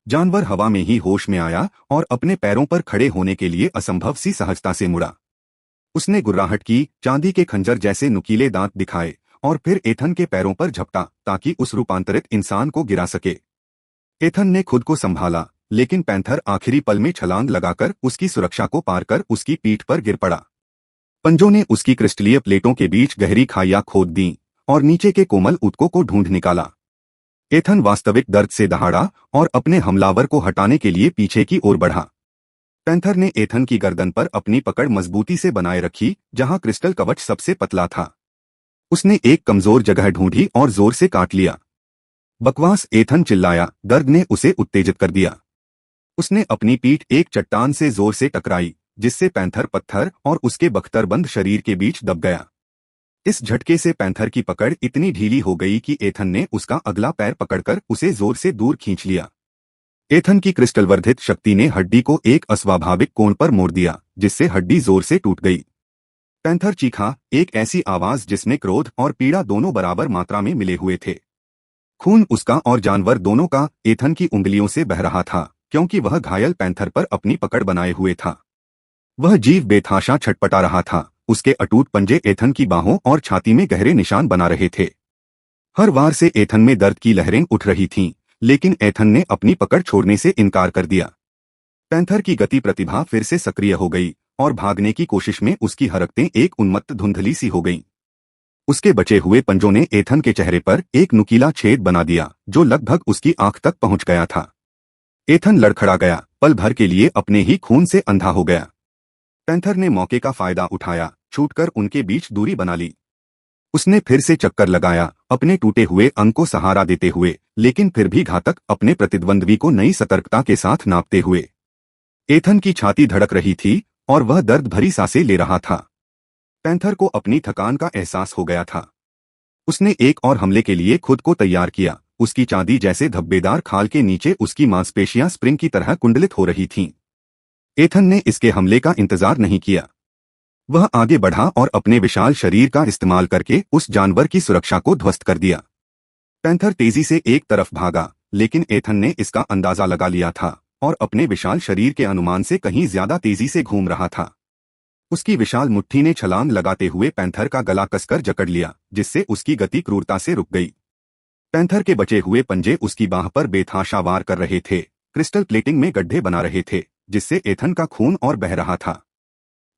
जानवर हवा में ही होश में आया और अपने पैरों पर खड़े होने के लिए असंभव सी सहजता से मुड़ा। उसने गुर्राहट की, चांदी के खंजर जैसे नुकीले दांत दिखाए और फिर एथन के पैरों पर झपटा, ताकि उस रूपांतरित इंसान को गिरा सके। एथन ने खुद को संभाला, लेकिन पैंथर आखिरी पल में छलांग लगाकर उसकी सुरक्षा को पार कर उसकी पीठ पर गिर पड़ा। पंजों ने उसकी क्रिस्टलीय प्लेटों के बीच गहरी खाइयां खोद दी और नीचे के कोमल ऊतकों को ढूंढ निकाला। एथन वास्तविक दर्द से दहाड़ा और अपने हमलावर को हटाने के लिए पीछे की ओर बढ़ा। पैंथर ने एथन की गर्दन पर अपनी पकड़ मजबूती से बनाए रखी, जहां क्रिस्टल कवच सबसे पतला था। उसने एक कमजोर जगह ढूंढी और जोर से काट लिया। बकवास, एथन चिल्लाया। दर्द ने उसे उत्तेजित कर दिया। उसने अपनी पीठ एक चट्टान से जोर से टकराई, जिससे पैंथर पत्थर और उसके बख्तरबंद शरीर के बीच दब गया। इस झटके से पैंथर की पकड़ इतनी ढीली हो गई कि एथन ने उसका अगला पैर पकड़कर उसे जोर से दूर खींच लिया। एथन की क्रिस्टल वर्धित शक्ति ने हड्डी को एक अस्वाभाविक कोण पर मोड़ दिया, जिससे हड्डी जोर से टूट गई। पैंथर चीखा, एक ऐसी आवाज जिसमें क्रोध और पीड़ा दोनों बराबर मात्रा में मिले हुए थे। खून उसका और जानवर दोनों का एथन की उंगलियों से बह रहा था, क्योंकि वह घायल पैंथर पर अपनी पकड़ बनाए हुए था। वह जीव बेतहाशा छटपटा रहा था। उसके अटूट पंजे एथन की बाहों और छाती में गहरे निशान बना रहे थे। हर वार से एथन में दर्द की लहरें उठ रही थीं, लेकिन एथन ने अपनी पकड़ छोड़ने से इनकार कर दिया। पैंथर की गति प्रतिभा फिर से सक्रिय हो गई और भागने की कोशिश में उसकी हरकतें एक उन्मत्त धुंधली सी हो गईं। उसके बचे हुए पंजों ने एथन के चेहरे पर एक नुकीला छेद बना दिया, जो लगभग उसकी आंख तक पहुंच गया था। एथन लड़खड़ा गया, पल भर के लिए अपने ही खून से अंधा हो गया। पैंथर ने मौके का फायदा उठाया, छूटकर उनके बीच दूरी बना ली। उसने फिर से चक्कर लगाया, अपने टूटे हुए अंग को सहारा देते हुए, लेकिन फिर भी घातक अपने प्रतिद्वंद्वी को नई सतर्कता के साथ नापते हुए। एथन की छाती धड़क रही थी और वह दर्द भरी सांसें ले रहा था। पैंथर को अपनी थकान का एहसास हो गया था। उसने एक और हमले के लिए खुद को तैयार किया। उसकी चांदी जैसे धब्बेदार खाल के नीचे उसकी मांसपेशियां स्प्रिंग की तरह कुंडलित हो रही थीं। एथन ने इसके हमले का इंतजार नहीं किया। वह आगे बढ़ा और अपने विशाल शरीर का इस्तेमाल करके उस जानवर की सुरक्षा को ध्वस्त कर दिया। पैंथर तेजी से एक तरफ भागा, लेकिन एथन ने इसका अंदाजा लगा लिया था और अपने विशाल शरीर के अनुमान से कहीं ज्यादा तेजी से घूम रहा था। उसकी विशाल मुट्ठी ने छलांग लगाते हुए पैंथर का गला कसकर जकड़ लिया, जिससे उसकी गति क्रूरता से रुक गई। पैंथर के बचे हुए पंजे उसकी बाह पर बेतहाशा वार कर रहे थे, क्रिस्टल प्लेटिंग में गड्ढे बना रहे थे, जिससे एथन का खून और बह रहा था।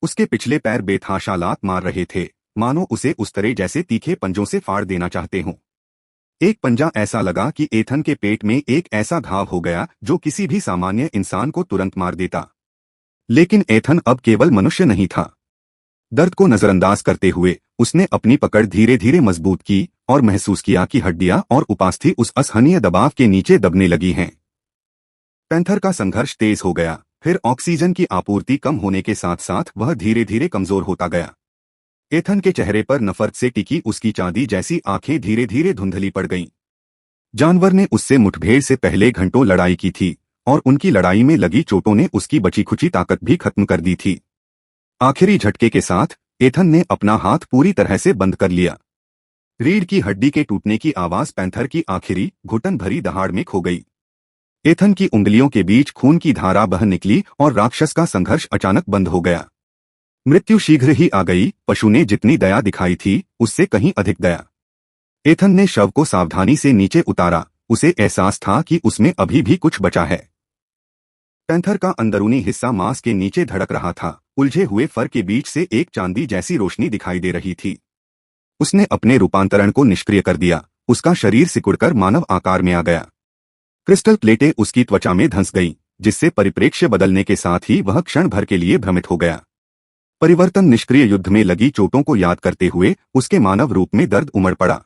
उसके पिछले पैर बेतहाशा लात मार रहे थे, मानो उसे उस तरह जैसे तीखे पंजों से फाड़ देना चाहते हों। एक पंजा ऐसा लगा कि एथन के पेट में एक ऐसा घाव हो गया जो किसी भी सामान्य इंसान को तुरंत मार देता। लेकिन एथन अब केवल मनुष्य नहीं था। दर्द को नजरअंदाज करते हुए उसने अपनी पकड़ धीरे धीरे मजबूत की और महसूस किया कि हड्डियां और उपास्थि उस असहनीय दबाव के नीचे दबने लगी हैं। पैंथर का संघर्ष तेज हो गया, फिर ऑक्सीजन की आपूर्ति कम होने के साथ साथ वह धीरे धीरे कमजोर होता गया। एथन के चेहरे पर नफरत से टिकी उसकी चांदी जैसी आंखें धीरे धीरे धुंधली पड़ गईं। जानवर ने उससे मुठभेड़ से पहले घंटों लड़ाई की थी और उनकी लड़ाई में लगी चोटों ने उसकी बची खुची ताकत भी खत्म कर दी थी। आखिरी झटके के साथ एथन ने अपना हाथ पूरी तरह से बंद कर लिया। रीढ़ की हड्डी के टूटने की आवाज पैंथर की आखिरी घुटन भरी दहाड़ में खो गई। एथन की उंगलियों के बीच खून की धारा बह निकली और राक्षस का संघर्ष अचानक बंद हो गया। मृत्यु शीघ्र ही आ गई। पशु ने जितनी दया दिखाई थी उससे कहीं अधिक दया। एथन ने शव को सावधानी से नीचे उतारा। उसे एहसास था कि उसमें अभी भी कुछ बचा है। पैंथर का अंदरूनी हिस्सा मांस के नीचे धड़क रहा था। उलझे हुए फर के बीच से एक चांदी जैसी रोशनी दिखाई दे रही थी। उसने अपने रूपांतरण को निष्क्रिय कर दिया। उसका शरीर सिकुड़कर मानव आकार में आ गया। क्रिस्टल प्लेटें उसकी त्वचा में धंस गईं, जिससे परिप्रेक्ष्य बदलने के साथ ही वह क्षण भर के लिए भ्रमित हो गया। परिवर्तन निष्क्रिय युद्ध में लगी चोटों को याद करते हुए उसके मानव रूप में दर्द उमड़ पड़ा।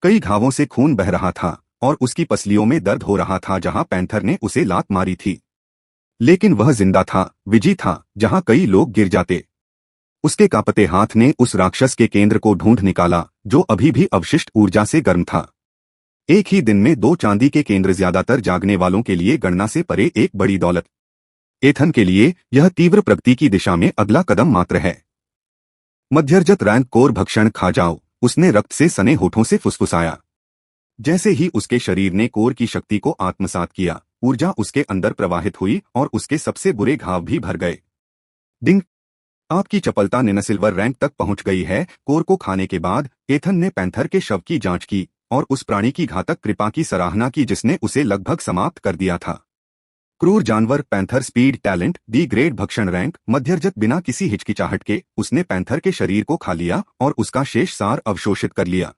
कई घावों से खून बह रहा था और उसकी पसलियों में दर्द हो रहा था जहां पैंथर ने उसे लात मारी थी। लेकिन वह जिंदा था, विजयी था, जहां कई लोग गिर जाते। उसके कांपते हाथ ने उस राक्षस के केंद्र को ढूंढ निकाला, जो अभी भी अवशिष्ट ऊर्जा से गर्म था। एक ही दिन में 2 चांदी के केंद्र ज्यादातर जागने वालों के लिए गणना से परे एक बड़ी दौलत। एथन के लिए यह तीव्र प्रगति की दिशा में अगला कदम मात्र है। मध्यरजत रैंक कोर भक्षण खा जाओ, उसने रक्त से सने होठों से फुसफुसाया। जैसे ही उसके शरीर ने कोर की शक्ति को आत्मसात किया, ऊर्जा उसके अंदर प्रवाहित हुई और उसके सबसे बुरे घाव भी भर गए। डिंग! आपकी चपलता निनसिल्वर रैंक तक पहुंच गई है। कोर को खाने के बाद एथन ने पैंथर के शव की जांच की और उस प्राणी की घातक कृपा की सराहना की जिसने उसे लगभग समाप्त कर दिया था। क्रूर जानवर panther speed talent D grade भक्षण रैंक मध्यरजत बिना किसी हिचकिचाहट के उसने पैंथर के शरीर को खा लिया और उसका शेष सार अवशोषित कर लिया।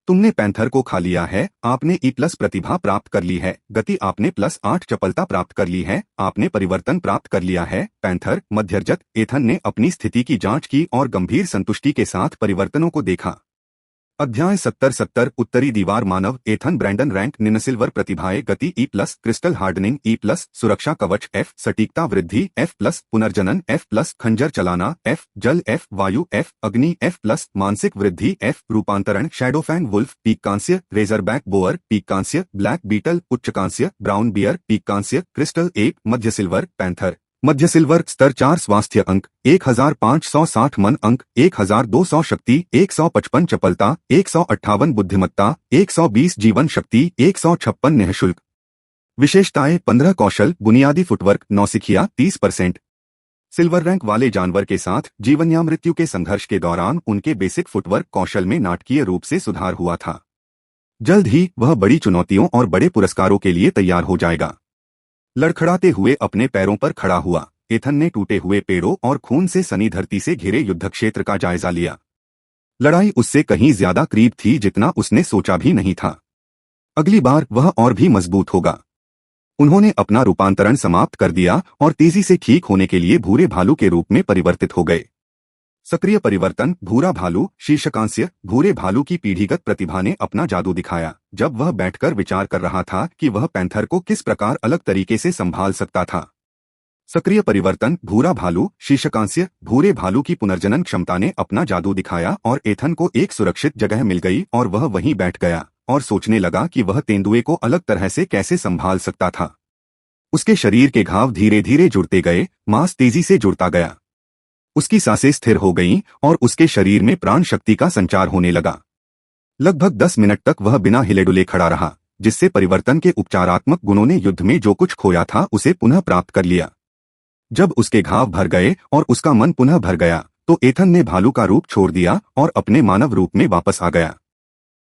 तुमने पैंथर को खा लिया है, आपने E+ प्रतिभा प्राप्त कर ली है, गति आपने +8 चपलता प्राप्त कर ली है, आपने परिवर्तन प्राप्त कर लिया है। पैंथर मध्यरजत एथन ने अपनी स्थिति की जांच की और गंभीर संतुष्टि के साथ परिवर्तनों को देखा। अध्याय 70 उत्तरी दीवार मानव एथन ब्रैंडन रैंक निम्न सिल्वर प्रतिभाएं गति E+, क्रिस्टल हार्डनिंग E+, सुरक्षा कवच F, सटीकता वृद्धि F+, पुनर्जनन F+, खंजर चलाना F, जल F, वायु F, अग्नि F+, मानसिक वृद्धि F, रूपांतरण शैडोफैंग वुल्फ पीक कांस्य, रेजरबैक बोअर पीक कांस्य, ब्लैक बीटल उच्च कांस्य, ब्राउन बियर पीक कांस्य, क्रिस्टल एप मध्य सिल्वर पैंथर मध्य सिल्वर स्तर 4 स्वास्थ्य अंक 1560 मन अंक 1200 शक्ति 155 चपलता 158 बुद्धिमत्ता 120 जीवन शक्ति 156 निःशुल्क विशेषताएं 15 कौशल बुनियादी फुटवर्क नौसिखिया 30%। सिल्वर रैंक वाले जानवर के साथ जीवन या मृत्यु के संघर्ष के दौरान उनके बेसिक फुटवर्क कौशल में नाटकीय रूप से सुधार हुआ था। जल्द ही वह बड़ी चुनौतियों और बड़े पुरस्कारों के लिए तैयार हो जाएगा। लड़खड़ाते हुए अपने पैरों पर खड़ा हुआ एथन ने टूटे हुए पेड़ों और खून से सनी धरती से घिरे युद्ध क्षेत्र का जायजा लिया। लड़ाई उससे कहीं ज्यादा करीब थी जितना उसने सोचा भी नहीं था। अगली बार वह और भी मजबूत होगा। उन्होंने अपना रूपांतरण समाप्त कर दिया और तेजी से ठीक होने के लिए भूरे भालू के रूप में परिवर्तित हो गए। सक्रिय परिवर्तन भूरा भालू शीर्षकांस्य भूरे भालू की पीढ़ीगत प्रतिभा ने अपना जादू दिखाया जब वह बैठकर विचार कर रहा था कि वह पैंथर को किस प्रकार अलग तरीके से संभाल सकता था। सक्रिय परिवर्तन भूरा भालू शीर्षकांस्य भूरे भालू की पुनर्जनन क्षमता ने अपना जादू दिखाया और एथन को एक सुरक्षित जगह मिल गई और वह वहीं बैठ गया और सोचने लगा कि वह तेंदुए को अलग तरह से कैसे संभाल सकता था। उसके शरीर के घाव धीरे धीरे जुड़ते गए, मांस तेजी से जुड़ता गया, उसकी सांसें स्थिर हो गईं और उसके शरीर में प्राण शक्ति का संचार होने लगा। लगभग 10 मिनट तक वह बिना हिले डुले खड़ा रहा, जिससे परिवर्तन के उपचारात्मक गुणों ने युद्ध में जो कुछ खोया था उसे पुनः प्राप्त कर लिया। जब उसके घाव भर गए और उसका मन पुनः भर गया तो एथन ने भालू का रूप छोड़ दिया और अपने मानव रूप में वापस आ गया।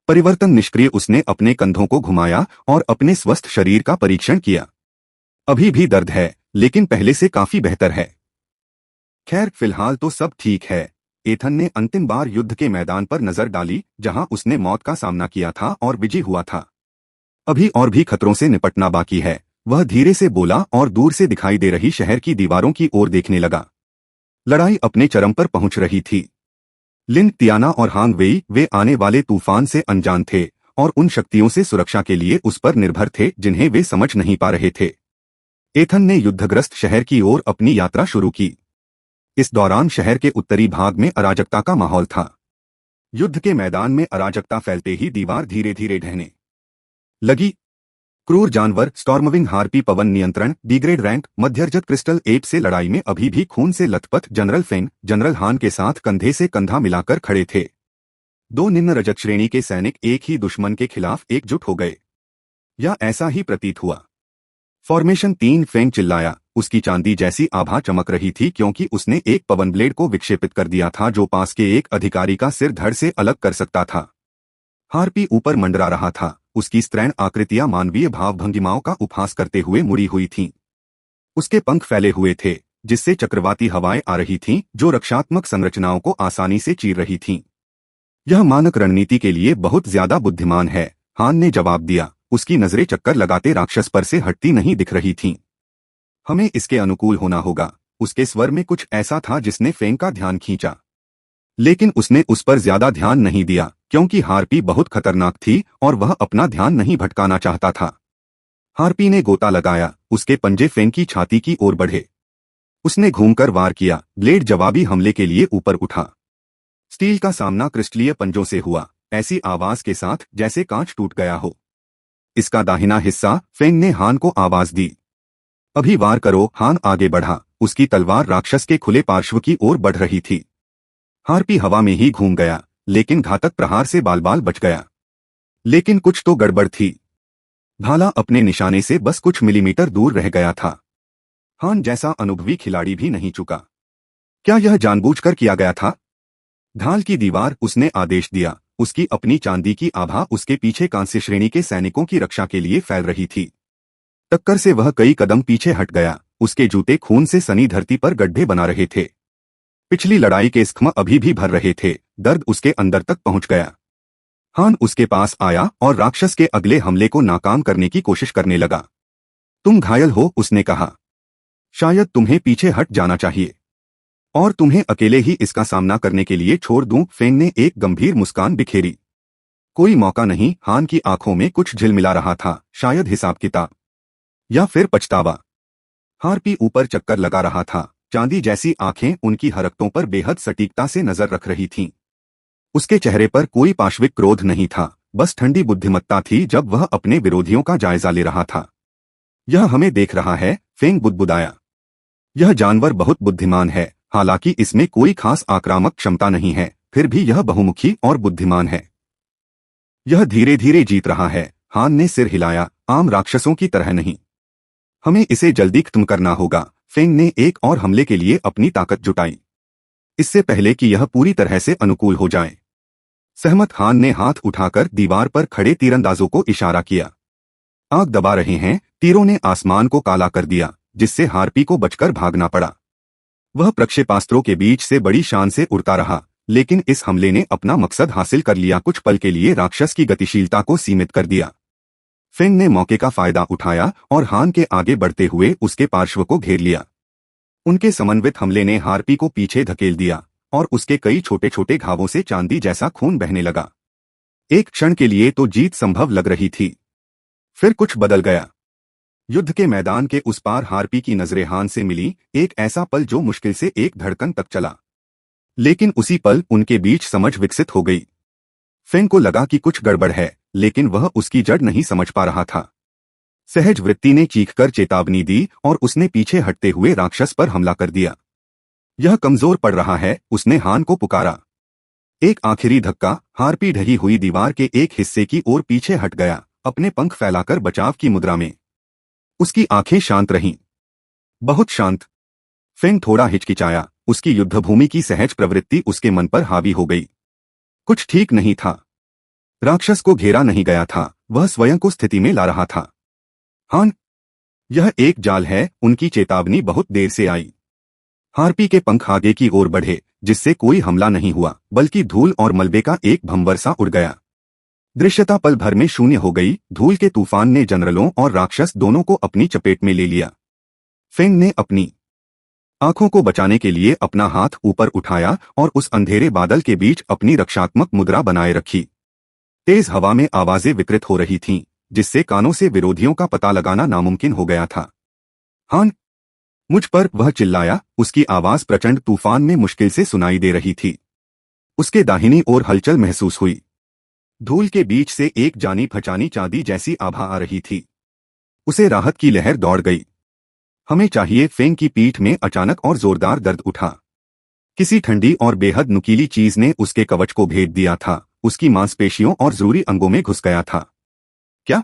परिवर्तन निष्क्रिय उसने अपने कंधों को घुमाया और अपने स्वस्थ शरीर का परीक्षण किया। अभी भी दर्द है लेकिन पहले से काफी बेहतर है। खैर फिलहाल तो सब ठीक है। एथन ने अंतिम बार युद्ध के मैदान पर नजर डाली जहां उसने मौत का सामना किया था और विजयी हुआ था। अभी और भी खतरों से निपटना बाकी है। वह धीरे से बोला और दूर से दिखाई दे रही शहर की दीवारों की ओर देखने लगा। लड़ाई अपने चरम पर पहुंच रही थी। लिन तियाना और हांग वेई वे आने वाले तूफान से अनजान थे और उन शक्तियों से सुरक्षा के लिए उस पर निर्भर थे जिन्हें वे समझ नहीं पा रहे थे। एथन ने युद्धग्रस्त शहर की ओर अपनी यात्रा शुरू की। इस दौरान शहर के उत्तरी भाग में अराजकता का माहौल था। युद्ध के मैदान में अराजकता फैलते ही दीवार धीरे धीरे ढहने लगी। क्रूर जानवर स्टॉर्मविंग हार्पी पवन नियंत्रण डिग्रेड रैंक मध्यरजत क्रिस्टल एप से लड़ाई में अभी भी खून से लथपथ जनरल फेंग जनरल हान के साथ कंधे से कंधा मिलाकर खड़े थे। 2 निम्न रजत श्रेणी के सैनिक एक ही दुश्मन के खिलाफ एकजुट हो गए, या ऐसा ही प्रतीत हुआ। फॉर्मेशन 3 फेंग चिल्लाया। उसकी चांदी जैसी आभा चमक रही थी क्योंकि उसने एक पवन ब्लेड को विक्षेपित कर दिया था जो पास के एक अधिकारी का सिर धड़ से अलग कर सकता था। हार्पी ऊपर मंडरा रहा था। उसकी स्त्रैण आकृतियां मानवीय भाव भंगिमाओं का उपहास करते हुए मुड़ी हुई थीं। उसके पंख फैले हुए थे जिससे चक्रवाती हवाएं आ रही थीं जो रक्षात्मक संरचनाओं को आसानी से चीर रही थीं। यह मानक रणनीति के लिए बहुत ज्यादा बुद्धिमान है, हान ने जवाब दिया। उसकी नजरें चक्कर लगाते राक्षस पर से हटती नहीं दिख रही थीं। हमें इसके अनुकूल होना होगा। उसके स्वर में कुछ ऐसा था जिसने फेंग का ध्यान खींचा, लेकिन उसने उस पर ज्यादा ध्यान नहीं दिया क्योंकि हार्पी बहुत खतरनाक थी और वह अपना ध्यान नहीं भटकाना चाहता था। हार्पी ने गोता लगाया। उसके पंजे फेंग की छाती की ओर बढ़े। उसने घूमकर वार किया। ब्लेड जवाबी हमले के लिए ऊपर उठा। स्टील का सामना क्रिस्टलीय पंजों से हुआ, ऐसी आवाज के साथ जैसे कांच टूट गया हो। इसका दाहिना हिस्सा फेंग ने हान को आवाज दी। अभी वार करो। हान आगे बढ़ा। उसकी तलवार राक्षस के खुले पार्श्व की ओर बढ़ रही थी। हार्पी हवा में ही घूम गया लेकिन घातक प्रहार से बाल बाल बच गया। लेकिन कुछ तो गड़बड़ थी। भाला अपने निशाने से बस कुछ मिलीमीटर दूर रह गया था। हान जैसा अनुभवी खिलाड़ी भी नहीं चुका। क्या यह जानबूझकर किया गया था? ढाल की दीवार, उसने आदेश दिया। उसकी अपनी चांदी की आभा उसके पीछे कांस्य श्रेणी के सैनिकों की रक्षा के लिए फैल रही थी। टक्कर से वह कई कदम पीछे हट गया। उसके जूते खून से सनी धरती पर गड्ढे बना रहे थे। पिछली लड़ाई के जख्म अभी भी भर रहे थे। दर्द उसके अंदर तक पहुंच गया। हान उसके पास आया और राक्षस के अगले हमले को नाकाम करने की कोशिश करने लगा। तुम घायल हो, उसने कहा। शायद तुम्हें पीछे हट जाना चाहिए और तुम्हें अकेले ही इसका सामना करने के लिए छोड़ दूं। फेंग ने एक गंभीर मुस्कान बिखेरी। कोई मौका नहीं। हान की आंखों में कुछ झिलमिला रहा था, शायद हिसाब किताब या फिर पछतावा। हार्पी ऊपर चक्कर लगा रहा था। चांदी जैसी आंखें उनकी हरकतों पर बेहद सटीकता से नजर रख रही थीं। उसके चेहरे पर कोई पाशविक क्रोध नहीं था, बस ठंडी बुद्धिमत्ता थी जब वह अपने विरोधियों का जायजा ले रहा था। यह हमें देख रहा है, फेंग बुदबुदाया। यह जानवर बहुत बुद्धिमान है, हालांकि इसमें कोई खास आक्रामक क्षमता नहीं है, फिर भी यह बहुमुखी और बुद्धिमान है। यह धीरे धीरे जीत रहा है। हान ने सिर हिलाया। आम राक्षसों की तरह नहीं। हमें इसे जल्दी खत्म करना होगा। फेंग ने एक और हमले के लिए अपनी ताकत जुटाई, इससे पहले कि यह पूरी तरह से अनुकूल हो जाए। सहमत। हान ने हाथ उठाकर दीवार पर खड़े तीरंदाजों को इशारा किया। आग दबा रहे हैं। तीरों ने आसमान को काला कर दिया, जिससे हार्पी को बचकर भागना पड़ा। वह प्रक्षेपास्त्रों के बीच से बड़ी शान से उड़ता रहा, लेकिन इस हमले ने अपना मकसद हासिल कर लिया। कुछ पल के लिए राक्षस की गतिशीलता को सीमित कर दिया। फेंग ने मौके का फायदा उठाया और हान के आगे बढ़ते हुए उसके पार्श्व को घेर लिया। उनके समन्वित हमले ने हार्पी को पीछे धकेल दिया और उसके कई छोटे छोटे घावों से चांदी जैसा खून बहने लगा। एक क्षण के लिए तो जीत संभव लग रही थी, फिर कुछ बदल गया। युद्ध के मैदान के उस पार हार्पी की नजरें हान से मिली। एक ऐसा पल जो मुश्किल से एक धड़कन तक चला, लेकिन उसी पल उनके बीच समझ विकसित हो गई। फेंग को लगा कि कुछ गड़बड़ है, लेकिन वह उसकी जड़ नहीं समझ पा रहा था। सहज वृत्ति ने चीखकर चेतावनी दी और उसने पीछे हटते हुए राक्षस पर हमला कर दिया। यह कमजोर पड़ रहा है, उसने हान को पुकारा। एक आखिरी धक्का। हार्पी ढही हुई दीवार के एक हिस्से की ओर पीछे हट गया, अपने पंख फैलाकर बचाव की मुद्रा में। उसकी आंखें शांत रहीं, बहुत शांत। फेंग थोड़ा हिचकिचाया। उसकी युद्धभूमि की सहज प्रवृत्ति उसके मन पर हावी हो गई। कुछ ठीक नहीं था। राक्षस को घेरा नहीं गया था, वह स्वयं को स्थिति में ला रहा था। हान, यह एक जाल है। उनकी चेतावनी बहुत देर से आई। हार्पी के पंख आगे की ओर बढ़े, जिससे कोई हमला नहीं हुआ, बल्कि धूल और मलबे का एक भंवर सा उड़ गया। दृश्यता पल भर में शून्य हो गई। धूल के तूफान ने जनरलों और राक्षस दोनों को अपनी चपेट में ले लिया। फेंग ने अपनी आंखों को बचाने के लिए अपना हाथ ऊपर उठाया और उस अंधेरे बादल के बीच अपनी रक्षात्मक मुद्रा बनाए रखी। तेज हवा में आवाजें विकृत हो रही थीं, जिससे कानों से विरोधियों का पता लगाना नामुमकिन हो गया था। हान, मुझ पर, वह चिल्लाया। उसकी आवाज प्रचंड तूफान में मुश्किल से सुनाई दे रही थी। उसके दाहिनी ओर हलचल महसूस हुई। धूल के बीच से एक जानी पहचानी चांदी जैसी आभा आ रही थी। उसे राहत की लहर दौड़ गई। हमें चाहिए। फेंग की पीठ में अचानक और जोरदार दर्द उठा। किसी ठंडी और बेहद नुकीली चीज ने उसके कवच को भेद दिया था। उसकी मांसपेशियों और जरूरी अंगों में घुस गया था। क्या